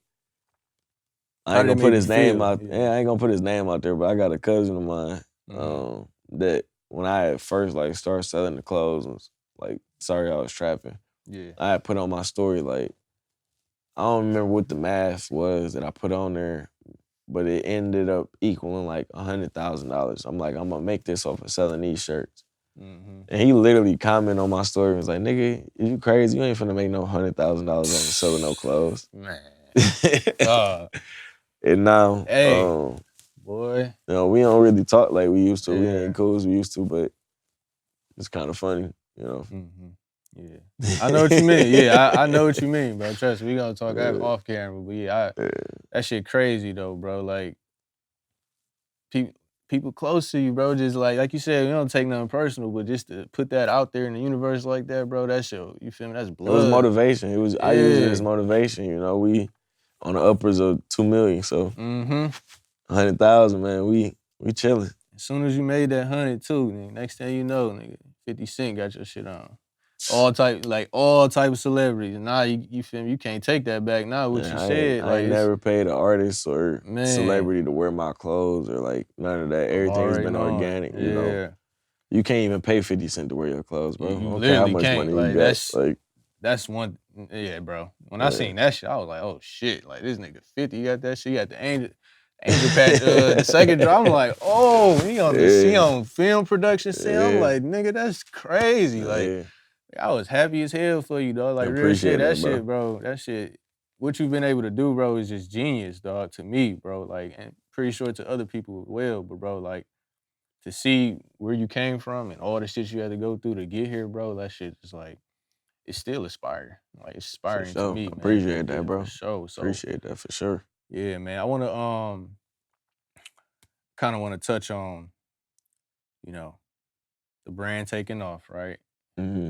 I How ain't did it gonna put make you his name feel? out. Yeah, I ain't gonna put his name out there. But I got a cousin of mine that when I had first like started selling the clothes, was like, sorry, I was trapping. Yeah. I had put on my story like, I don't remember what the math was that I put on there, but it ended up equaling like $100,000. I'm like, I'm gonna make this off of selling these shirts. And he literally commented on my story and was like, nigga, is you crazy? You ain't finna make no $100,000 off of selling no clothes. Man. And now, Hey, boy. we don't really talk like we used to. We Yeah. ain't cool as we used to, but it's kind of funny, Yeah. I know what you mean. Yeah, I know what you mean, bro. Trust me, we gonna talk off camera, but yeah, that shit crazy though, bro. Like people close to you, bro, just like you said, we don't take nothing personal, but just to put that out there in the universe like that, bro, that's you feel me? That's blood. It was motivation. I use it as Yeah. motivation. We on the uppers of 2 million, so 100,000, man. We chilling. As soon as you made that 100 too, nigga, next thing you know, nigga, 50 Cent got your shit on. All type of celebrities. Now you feel me? You can't take that back now. What Man, you said, I like ain't never paid an artist or Man. celebrity to wear my clothes or like none of that. I'm Everything's already been knowing. organic. Yeah. You can't even pay 50 Cent to wear your clothes, bro. You I don't care how literally much can't. money you Like got. that's one. Yeah, bro. When I seen that shit, I was like, oh shit! Like this nigga 50, you got that shit. You got the angel patch. The second drop, I'm like, oh, he on film production. I'm like, nigga, that's crazy. Like I was happy as hell for you, dog. Like real shit. That shit, bro. That shit. What you've been able to do, bro, is just genius, dog. To me, bro. Like, and pretty sure to other people as well. But bro, like, to see where you came from and all the shit you had to go through to get here, bro, that shit is like, it's still inspiring. Like, it's inspiring to me, man. Appreciate that, bro. For sure. So, appreciate that for sure. yeah, man. I want to kind of want to touch on, you know, the brand taking off, right? Mm-hmm.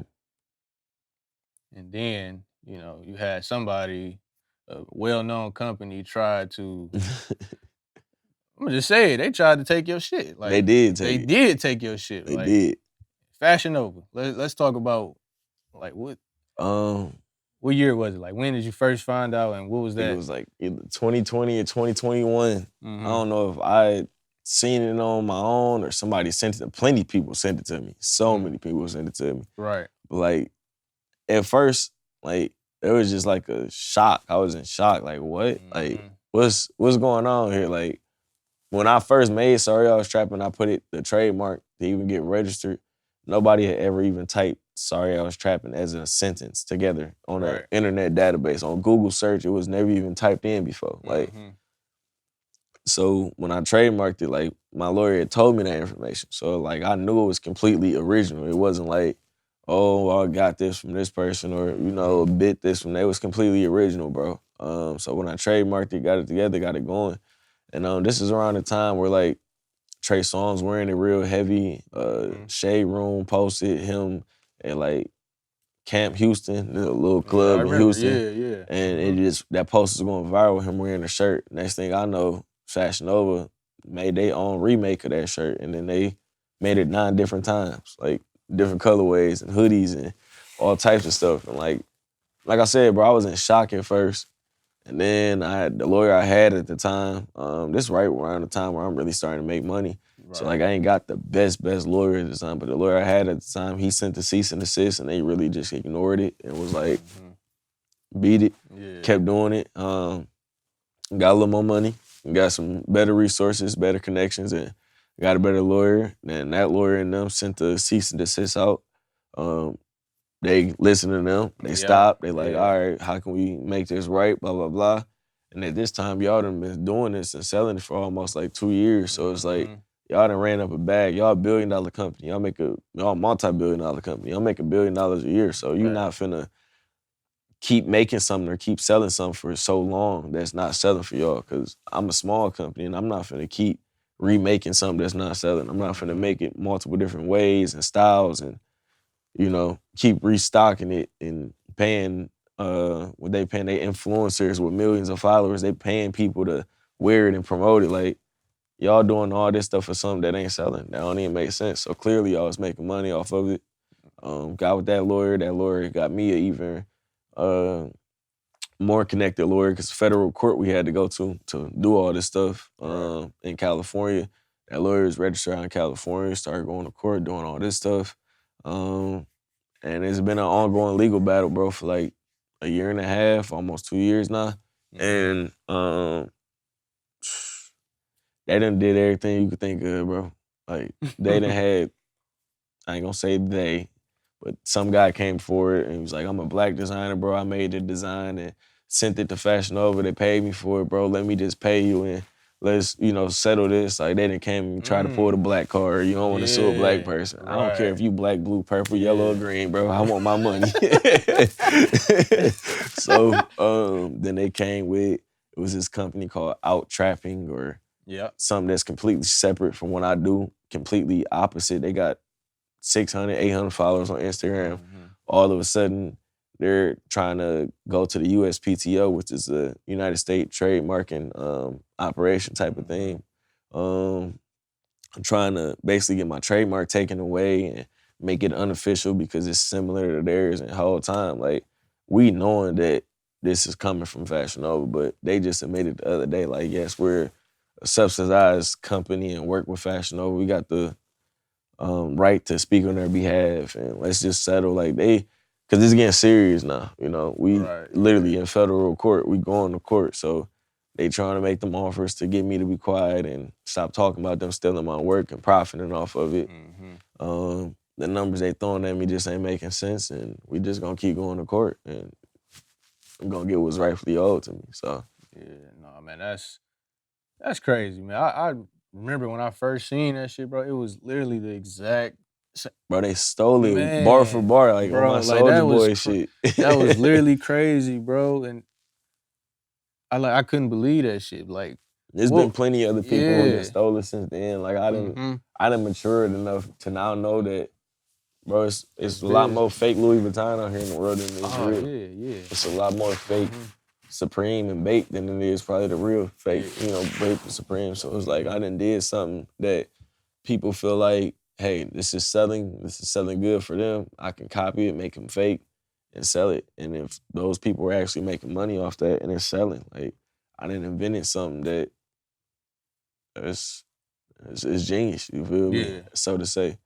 And then, you had somebody, a well-known company, try to, I'm gonna just say it, they tried to take your shit. They Like, did they take it. did take your shit. They Like, did. Fashion Nova. Let's talk about, like, Um, what year was it? Like, when did you first find out, and what was I think it that? was like either 2020 or 2021. I Mm-hmm. don't know if I had seen it on my own or somebody sent it. Plenty of people sent it to me. So many people sent it to me. Right. But like at first, like it was just like a shock. I was in shock. Like what? Like Mhm. what's going on here? Like when I first made Sorry I Was Trapping, I put it the trademark to even get registered. Nobody had ever even typed Sorry I Was Trapping as a sentence together on an Right. internet database. On Google search, it was never even typed in before. Like, Mhm. so when I trademarked it, like my lawyer had told me that information. So like I knew it was completely original. It wasn't like, oh, I got this from this person or, a bit this from that. It was completely original, bro. So when I trademarked it, got it together, got it going. And this is around the time where like Trey Songz wearing it real heavy. Shade Room posted him at like Camp Houston, a little Yeah, I club in remember. Houston. Yeah, yeah. And it just, that post is going viral, him wearing the shirt. Next thing I know, Fashion Nova made their own remake of that shirt. And then they made it 9 different times, like different colorways and hoodies and all types of stuff. And like I said, bro, I was in shock at first. And then I had the lawyer I had at the time. This right around the time where I'm really starting to make money. So Right. like I ain't got the best lawyer at the time, but the lawyer I had at the time, he sent the cease and desist, and they really just ignored it and was like, beat it, Yeah. kept doing it. Got a little more money, got some better resources, better connections, and got a better lawyer. And that lawyer and them sent the cease and desist out. They listened to them. They stopped. They like, all right, how can we make this right? Blah, blah, blah. And at this time, y'all done been doing this and selling it for almost like 2 years. So it's like, y'all done ran up a bag. Y'all $1 billion company. Y'all multi-billion dollar company. Y'all make $1 billion a year. So you not finna keep making something or keep selling something for so long that's not selling for y'all. Cause I'm a small company and I'm not finna keep remaking something that's not selling. I'm not finna make it multiple different ways and styles and keep restocking it and paying what they paying their influencers with millions of followers. They paying people to wear it and promote it. Like y'all doing all this stuff for something that ain't selling. That don't even make sense. So clearly y'all was making money off of it. Got with that lawyer. That lawyer got me an even more connected lawyer because federal court we had to go to do all this stuff in California. That lawyer is registered out in California. Started going to court, doing all this stuff. And it's been an ongoing legal battle, bro, for like a year and a half, almost 2 years now. And they done did everything you could think of, bro. Like, they done had, I ain't gonna say they, but some guy came forward and he was like, I'm a black designer, bro. I made the design and sent it to Fashion Nova. They paid me for it, bro. Let me just pay you and let's, settle this. Like, they didn't came and try to pull the black card. You don't want to sue a black person. I don't care if you black, blue, purple, yellow, or green, bro. I want my money. So then they came with, it was this company called Out Trapping or something that's completely separate from what I do, completely opposite. They got 600, 800 followers on Instagram. All of a sudden, they're trying to go to the USPTO, which is the United States Trademarking operation type of thing. I'm trying to basically get my trademark taken away and make it unofficial because it's similar to theirs. And the whole time, like, we knowing that this is coming from Fashion Nova, but they just admitted the other day, like, yes, we're a subsidized company and work with Fashion Nova. We got the right to speak on their behalf, and let's just settle because it's getting serious now. We literally in federal court, we going to court, so they trying to make them offers to get me to be quiet and stop talking about them stealing my work and profiting off of it. The numbers they throwing at me just ain't making sense, and we just gonna keep going to court, and I'm gonna get what's rightfully owed to me. So no, man, that's crazy, man. I remember when I first seen that shit, bro. It was literally the exact. Bro, they stole it Man, bar for bar, like on my like that Soulja was Boy shit. that was literally crazy, bro. And I couldn't believe that shit. Like, There's Well, been plenty of other people who done yeah. stole it since then. Like I done matured enough to now know that, bro, it's It's a lot more business. fake Louis Vuitton out here in the world than it's Oh real. yeah, yeah. It's a lot more fake Supreme and Baked than it is probably the real fake, Baked and Supreme. So it's like I done did something that people feel like, hey, this is selling good for them. I can copy it, make them fake, and sell it. And if those people are actually making money off that and it's selling, like I done invented something that it's genius, you feel me? Yeah. So to say.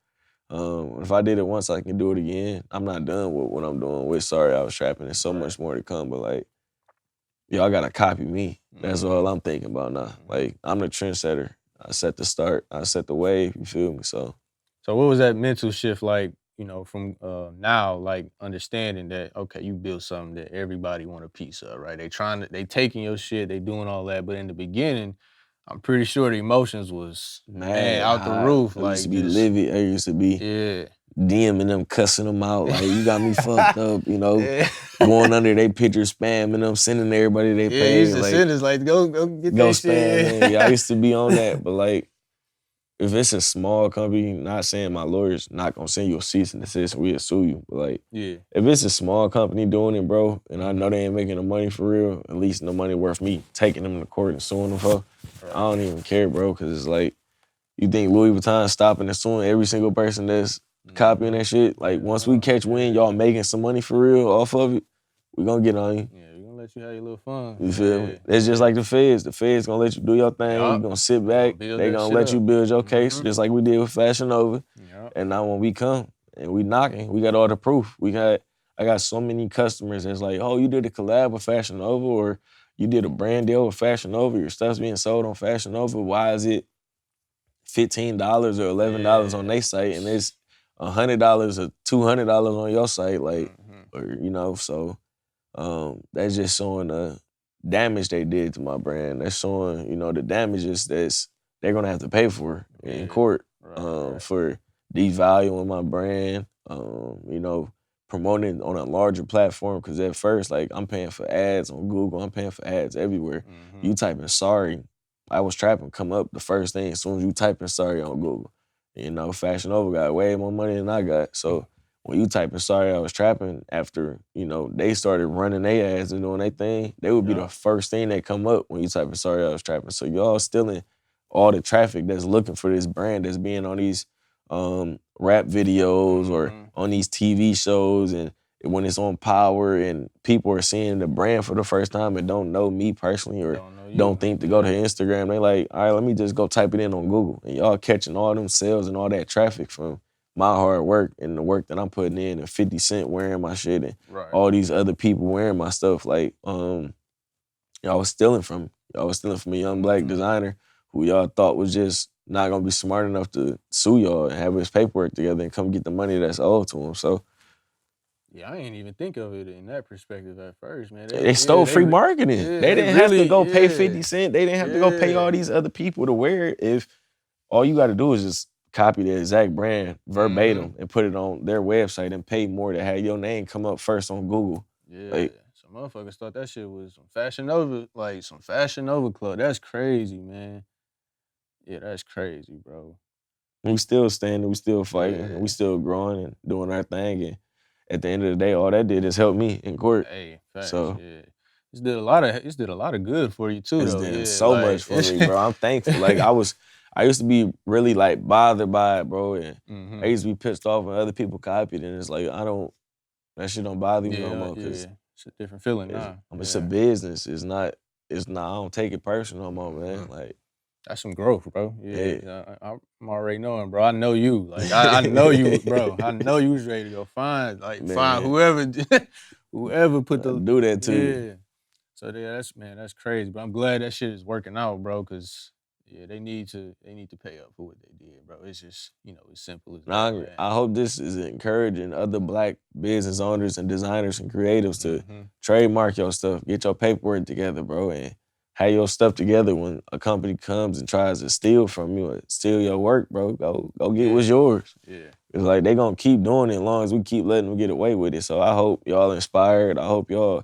If I did it once, I can do it again. I'm not done with what I'm doing with Sorry I Was Trapping. There's so much more to come, but like, y'all gotta copy me. That's all I'm thinking about now. Like, I'm the trendsetter. I set the start. I set the wave, you feel me? So So what was that mental shift like, from now, like understanding that, okay, you built something that everybody want a piece of, right? They taking your shit, they doing all that, but in the beginning, I'm pretty sure the emotions was, man, mad, out the hot. roof, I used to like be just, livid. I used to be yeah. DMing them, cussing them out. Like, you got me fucked up, Yeah. going under their picture, spamming them, sending everybody they Yeah, he pay. used to Like, send us like, go get go that spam shit. in. Yeah, I used to be on that, but like, if it's a small company, not saying my lawyer's not gonna send you a cease and desist, we'll sue you. But like, Yeah. if it's a small company doing it, bro, and I know they ain't making the money for real, at least the money worth me taking them to court and suing them for, I don't even care, bro, because it's like, you think Louis Vuitton stopping and suing every single person that's copying that shit? Like, once we catch wind, y'all making some money for real off of it, we gonna get on you. Yeah, we gonna let you have your little fun. You feel me? It's just like the feds. The feds gonna let you do your thing. You gonna sit back. They gonna let you build your case, just like we did with Fashion Nova. Yep. And now when we come and we knocking, we got all the proof. I got so many customers that's like, oh, you did a collab with Fashion Nova, or you did a brand deal with Fashion Nova. Your stuff's being sold on Fashion Nova. Why is it $15 or $11 on their site and it's $100 or $200 on your site? Like, or so. That's just showing the damage they did to my brand. That's showing, the damages they're gonna have to pay for in court for devaluing my brand, promoting on a larger platform. Cause at first, like, I'm paying for ads on Google, I'm paying for ads everywhere. You type in sorry, I was trapping, come up the first thing as soon as you type in sorry on Google. Fashion Nova got way more money than I got. So when you type in sorry I was trapping, after, they started running their ads and doing their thing, they would be the first thing that come up when you type in sorry I was trapping. So y'all stealing all the traffic that's looking for this brand that's being on these rap videos or on these TV shows, and when it's on Power and people are seeing the brand for the first time and don't know me personally or don't think to go to Instagram, they like, all right, let me just go type it in on Google. And y'all catching all them sales and all that traffic from my hard work and the work that I'm putting in, and 50 Cent wearing my shit and all these other people wearing my stuff. Like, y'all was stealing from me. Y'all was stealing from a young black designer who y'all thought was just not gonna be smart enough to sue y'all and have his paperwork together and come get the money that's owed to him. So yeah, I ain't even think of it in that perspective at first, man. they stole free marketing. They didn't have to go pay 50 Cent. They didn't have to go pay all these other people to wear it. If all you gotta do is just copy the exact brand verbatim and put it on their website and pay more to have your name come up first on Google. Yeah. Like, some motherfuckers thought that shit was some Fashion Nova club. That's crazy, man. Yeah, that's crazy, bro. we still standing, we still fighting, and we still growing and doing our thing. And at the end of the day, all that did is help me in court. Hey, facts, So yeah. It's did a lot of good for you too, it's though. done Yeah, so much for me, bro. I'm thankful. Like, I used to be really like bothered by it, bro. And I used to be pissed off when other people copied it. And it's like, that shit don't bother me no more. Cause it's a different feeling now. It's a business. It's not, I don't take it personal no more, man. Like, that's some growth, bro. Yeah. I'm already knowing, bro. I know you. Like, I know you, bro. I know you was ready to go find whoever whoever put the do that to you. So yeah, that's crazy. But I'm glad that shit is working out, bro, because they need to pay up for what they did, bro. It's just, as simple as that, man. I hope this is encouraging other black business owners and designers and creatives to trademark your stuff, get your paperwork together, bro, and have your stuff together when a company comes and tries to steal from you or steal your work, bro. Go get what's yours. Yeah. It's like they gonna keep doing it as long as we keep letting them get away with it. So I hope y'all inspired. I hope y'all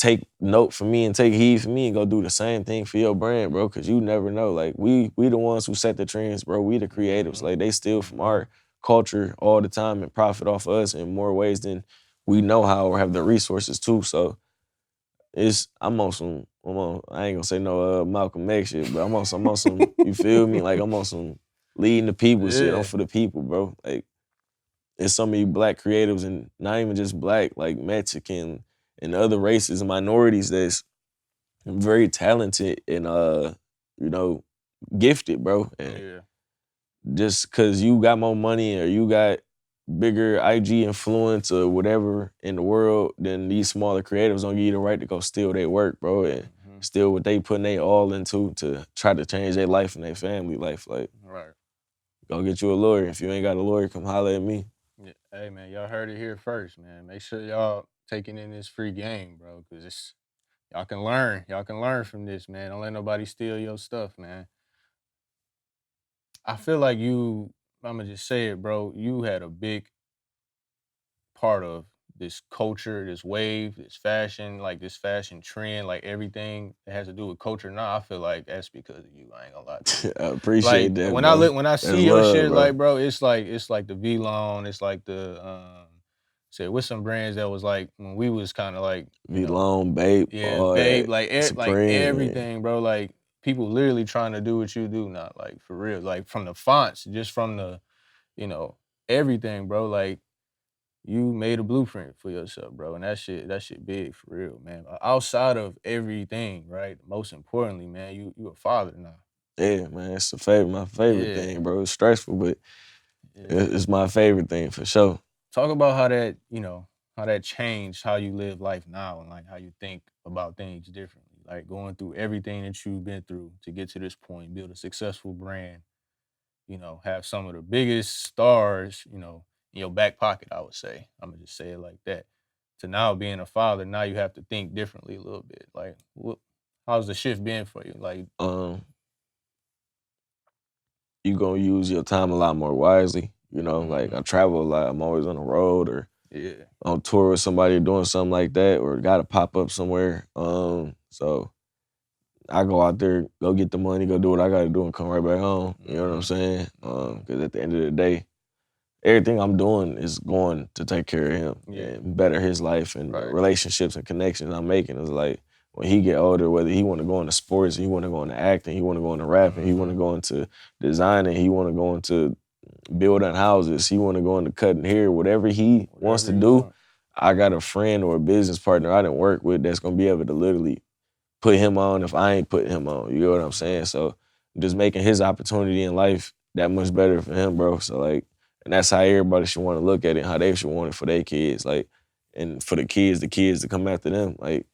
take note for me and take heed for me and go do the same thing for your brand, bro, because you never know. Like, we the ones who set the trends, bro. We the creatives. Like, they steal from our culture all the time and profit off of us in more ways than we know how or have the resources to. So I'm on some, I ain't gonna say no Malcolm X shit, but I'm on some, you feel me? Like, I'm on some leading the people shit. I'm for the people, bro. Like, there's so many black creatives, and not even just black, like Mexican and other races and minorities that's very talented and you know, gifted, bro. And just cause you got more money or you got bigger IG influence or whatever in the world, then these smaller creatives don't give you the right to go steal their work, bro, and steal what they putting their all into to try to change their life and their family life. Like, go get you a lawyer. If you ain't got a lawyer, come holler at me. Yeah. Hey, man, y'all heard it here first, man. Make sure y'all taking in this free game, bro, because it's y'all can learn. Y'all can learn from this, man. Don't let nobody steal your stuff, man. I feel like I'ma just say it, bro, you had a big part of this culture, this wave, this fashion, like this fashion trend, like everything that has to do with culture. Now I feel like that's because of you. I ain't gonna lie to you. I appreciate Like that, when bro. when I That's see your love, shit, bro. like bro, it's like the V Long, it's like the say with some brands that was like when we was kind of like V Long, Babe, yeah, all Babe, that, like Supreme. everything, bro. Like people literally trying to do what you do now, like for real. Like from the fonts, just from the, you know, everything, bro. Like you made a blueprint for yourself, bro. And that shit big for real, man. Outside of everything, right? Most importantly, man, you a father now. Yeah, man, it's my favorite Yeah. thing, bro. It's stressful, but Yeah. it's my favorite thing for sure. Talk about how that, how that changed how you live life now and like how you think about things differently. Like going through everything that you've been through to get to this point, build a successful brand, have some of the biggest stars, in your back pocket, I would say. I'm gonna just say it like that. To now being a father, now you have to think differently a little bit. Like, how's the shift been for you? Like, You gonna use your time a lot more wisely. Like I travel a lot. I'm always on the road or yeah, on tour with somebody doing something like that, or got to pop up somewhere. So I go out there, go get the money, go do what I got to do, and come right back home. You know what I'm saying? Because at the end of the day, everything I'm doing is going to take care of him and better his life and the relationships and connections I'm making. Is like when he get older, whether he want to go into sports, he want to go into acting, he want to go into rapping, he want to go into designing, he want to go into building houses, he want to go into cutting hair, whatever he wants to do. I got a friend or a business partner I didn't work with that's gonna be able to literally put him on if I ain't putting him on. You know what I'm saying? So just making his opportunity in life that much better for him, bro. So like, and that's how everybody should want to look at it, how they should want it for their kids. Like, and for the kids to come after them. Like,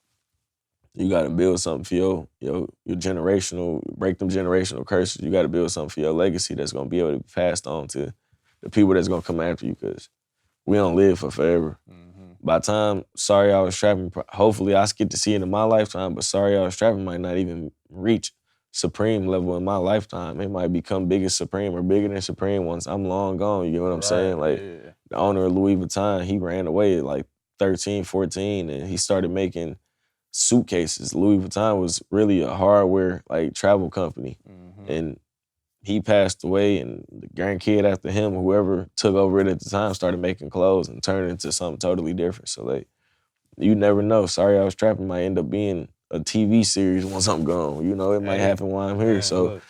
you gotta build something for your generational, break them generational curses. You gotta build something for your legacy that's gonna be able to be passed on to the people that's gonna come after you, because we don't live for forever. By the time Sorry I Was Trapping, hopefully I get to see it in my lifetime, but Sorry I Was Trapping might not even reach Supreme level in my lifetime. It might become big as Supreme or bigger than Supreme once I'm long gone. You know what I'm saying? Like, the owner of Louis Vuitton, he ran away at like 13, 14, and he started making suitcases. Louis Vuitton was really a hardware, like, travel company. And he passed away, and the grandkid after him, whoever took over it at the time, started making clothes and turned it into something totally different. So, like, you never know. Sorry I Was Trapping might end up being a TV series once I'm gone. It might happen while I'm here. Man, so look.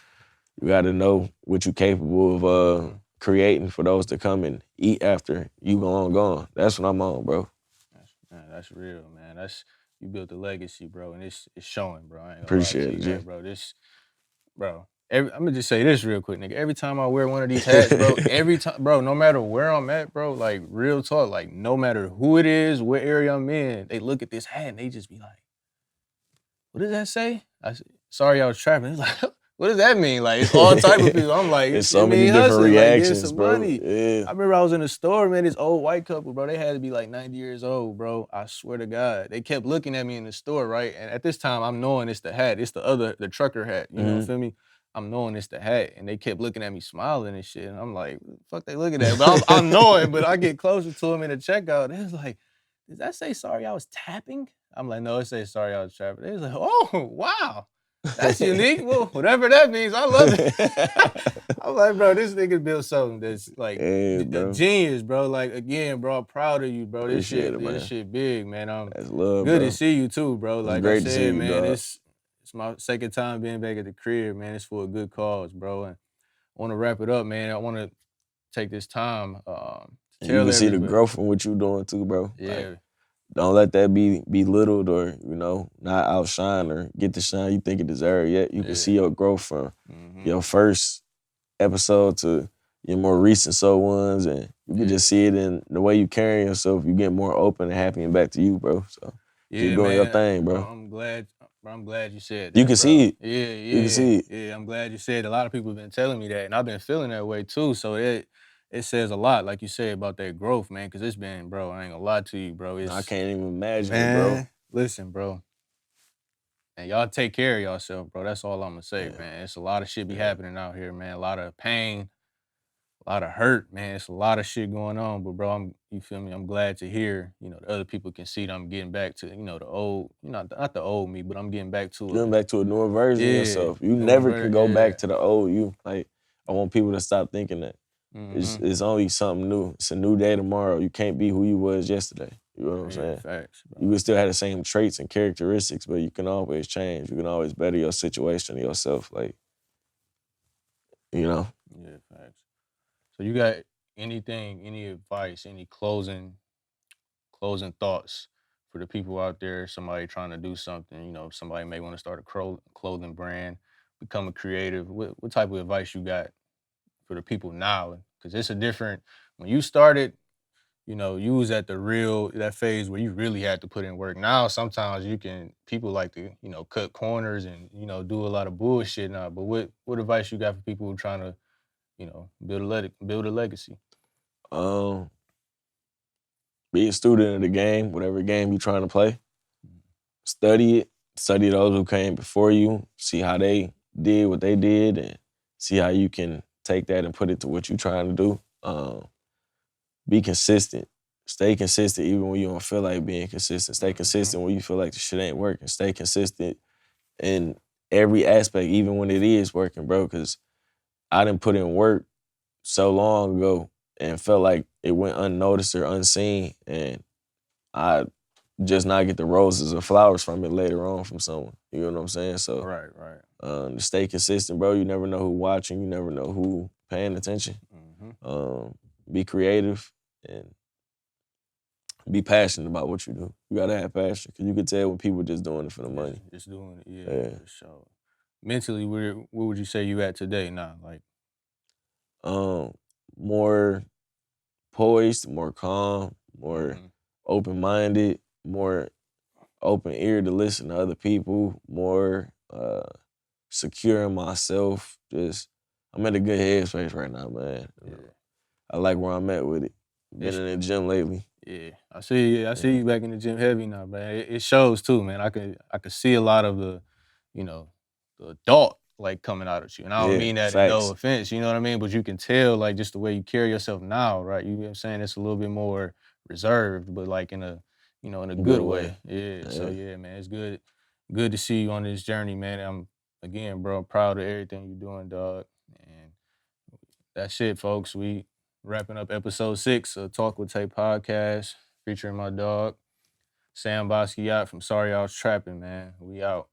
you got to know what you're capable of creating for those to come and eat after you gone. That's what I'm on, bro. That's real, man. You built a legacy, bro, and it's showing, bro. I ain't gonna lie Appreciate to it, you, G. like, bro. I'm gonna just say this real quick, nigga. Every time I wear one of these hats, bro, every time, bro, no matter where I'm at, bro, like real talk, like no matter who it is, what area I'm in, they look at this hat and they just be like, "What does that say?" I said, "Sorry, I was trapping." It's like, what does that mean? Like, it's all type of people. I'm like, It's it so many mean different hustling, like getting reactions, some bro. money. Yeah. I remember I was in the store, man, this old white couple, bro, they had to be like 90 years old, bro. I swear to God. They kept looking at me in the store, right? And at this time, I'm knowing it's the hat. It's the trucker hat, you know, feel me? I'm knowing it's the hat. And they kept looking at me smiling and shit. And I'm like, what the fuck they looking at? But I'm knowing, but I get closer to them in the checkout. They was like, does that say sorry I was tapping? I'm like, no, it says sorry I was trapping. They was like, oh wow, that's unique. Well, whatever that means, I love it. I'm like, bro, this nigga built something that's like Hey, a bro. genius, bro. Like again, bro, I'm proud of you, bro. Appreciate it, This man. shit big, man. That's love, Good bro. to see you too, bro. It's Like I great to see said, you, man, dog. it's my second time being back at the crib, man. It's for a good cause, bro. And I want to wrap it up, man. I want to take this time to And you tell can see the everybody. growth from what you doing too, bro. Like, Yeah, don't let that be belittled or, not outshine or get the shine you think it deserves yet. You can yeah. see your growth from Mm-hmm. your first episode to your more recent ones, and you can just see it in the way you carry yourself. You get more open and happy and back to you, bro. So keep Yeah, doing your man. thing, bro. I'm glad. Bro, I'm glad you said You that, can bro. see it. Yeah, You can yeah, see it. yeah. I'm glad you said. A lot of people have been telling me that, and I've been feeling that way too. So it says a lot, like you said, about that growth, man. Because it's been, bro. I ain't gonna lie to you, bro. I It's can't even imagine it, bro. man. Listen, bro. And y'all take care of yourself, bro. That's all I'm gonna say, Yeah. man. It's a lot of shit be Yeah. happening out here, man. A lot of pain, a lot of hurt, man. It's a lot of shit going on. But bro, you feel me? I'm glad to hear, the other people can see that I'm getting back to, the old, not the old me, but I'm getting back to Getting back to a newer version of yeah, yourself. You newer never can go yeah. back to the old you. Like, I want people to stop thinking that. Mm-hmm. It's only something new. It's a new day tomorrow. You can't be who you was yesterday. You know what I'm saying? Facts, bro. You can still have the same traits and characteristics, but you can always change. You can always better your situation, yourself. Like, Yeah, facts. So you got any advice, any closing thoughts for the people out there, somebody trying to do something, somebody may want to start a clothing brand, become a creative. What type of advice you got for the people now? Because it's a different, when you started, you was at that phase where you really had to put in work. Now, sometimes people like to, cut corners and, do a lot of bullshit now. But what advice you got for people who trying to, build a legacy? um, be a student of the game, whatever game you're trying to play. Study it. Study those who came before you. See how they did what they did, and see how you can take that and put it to what you're trying to do. Be consistent. Stay consistent even when you don't feel like being consistent. Stay consistent when you feel like the shit ain't working. Stay consistent in every aspect, even when it is working, bro. Because I didn't put in work so long ago and felt like it went unnoticed or unseen, and I just not get the roses or flowers from it later on from someone. You know what I'm saying? So Right. to stay consistent, bro. You never know who watching. You never know who paying attention. Mm-hmm. Be creative and be passionate about what you do. You gotta have passion because you can tell when people just doing it for the money. Just doing it, Yeah. for sure. Mentally, where would you say you at today now? Like, More poised, more calm, more open-minded, more open ear to listen to other people, more secure in myself. Just I'm in a good headspace right now, man. I like where I'm at with it. Been in the gym lately. Yeah, I see. I see you back in the gym heavy now, man. It shows too, man. I could see a lot of you know, the adult like coming out at you, and I don't Yeah, mean that in no facts. offense. You know what I mean? But you can tell like just the way you carry yourself now, right? You know what I'm saying? It's a little bit more reserved, but like in a in a good Good way. way. Yeah. So Yeah. yeah, man, it's good to see you on this journey, man. I'm again, bro. I'm proud of everything you're doing, dog. And that's it, folks. We wrapping up episode 6 of Talk With Tay podcast, featuring my dog, Sam Basquiat from Sorry I Was Trapping, man. We out.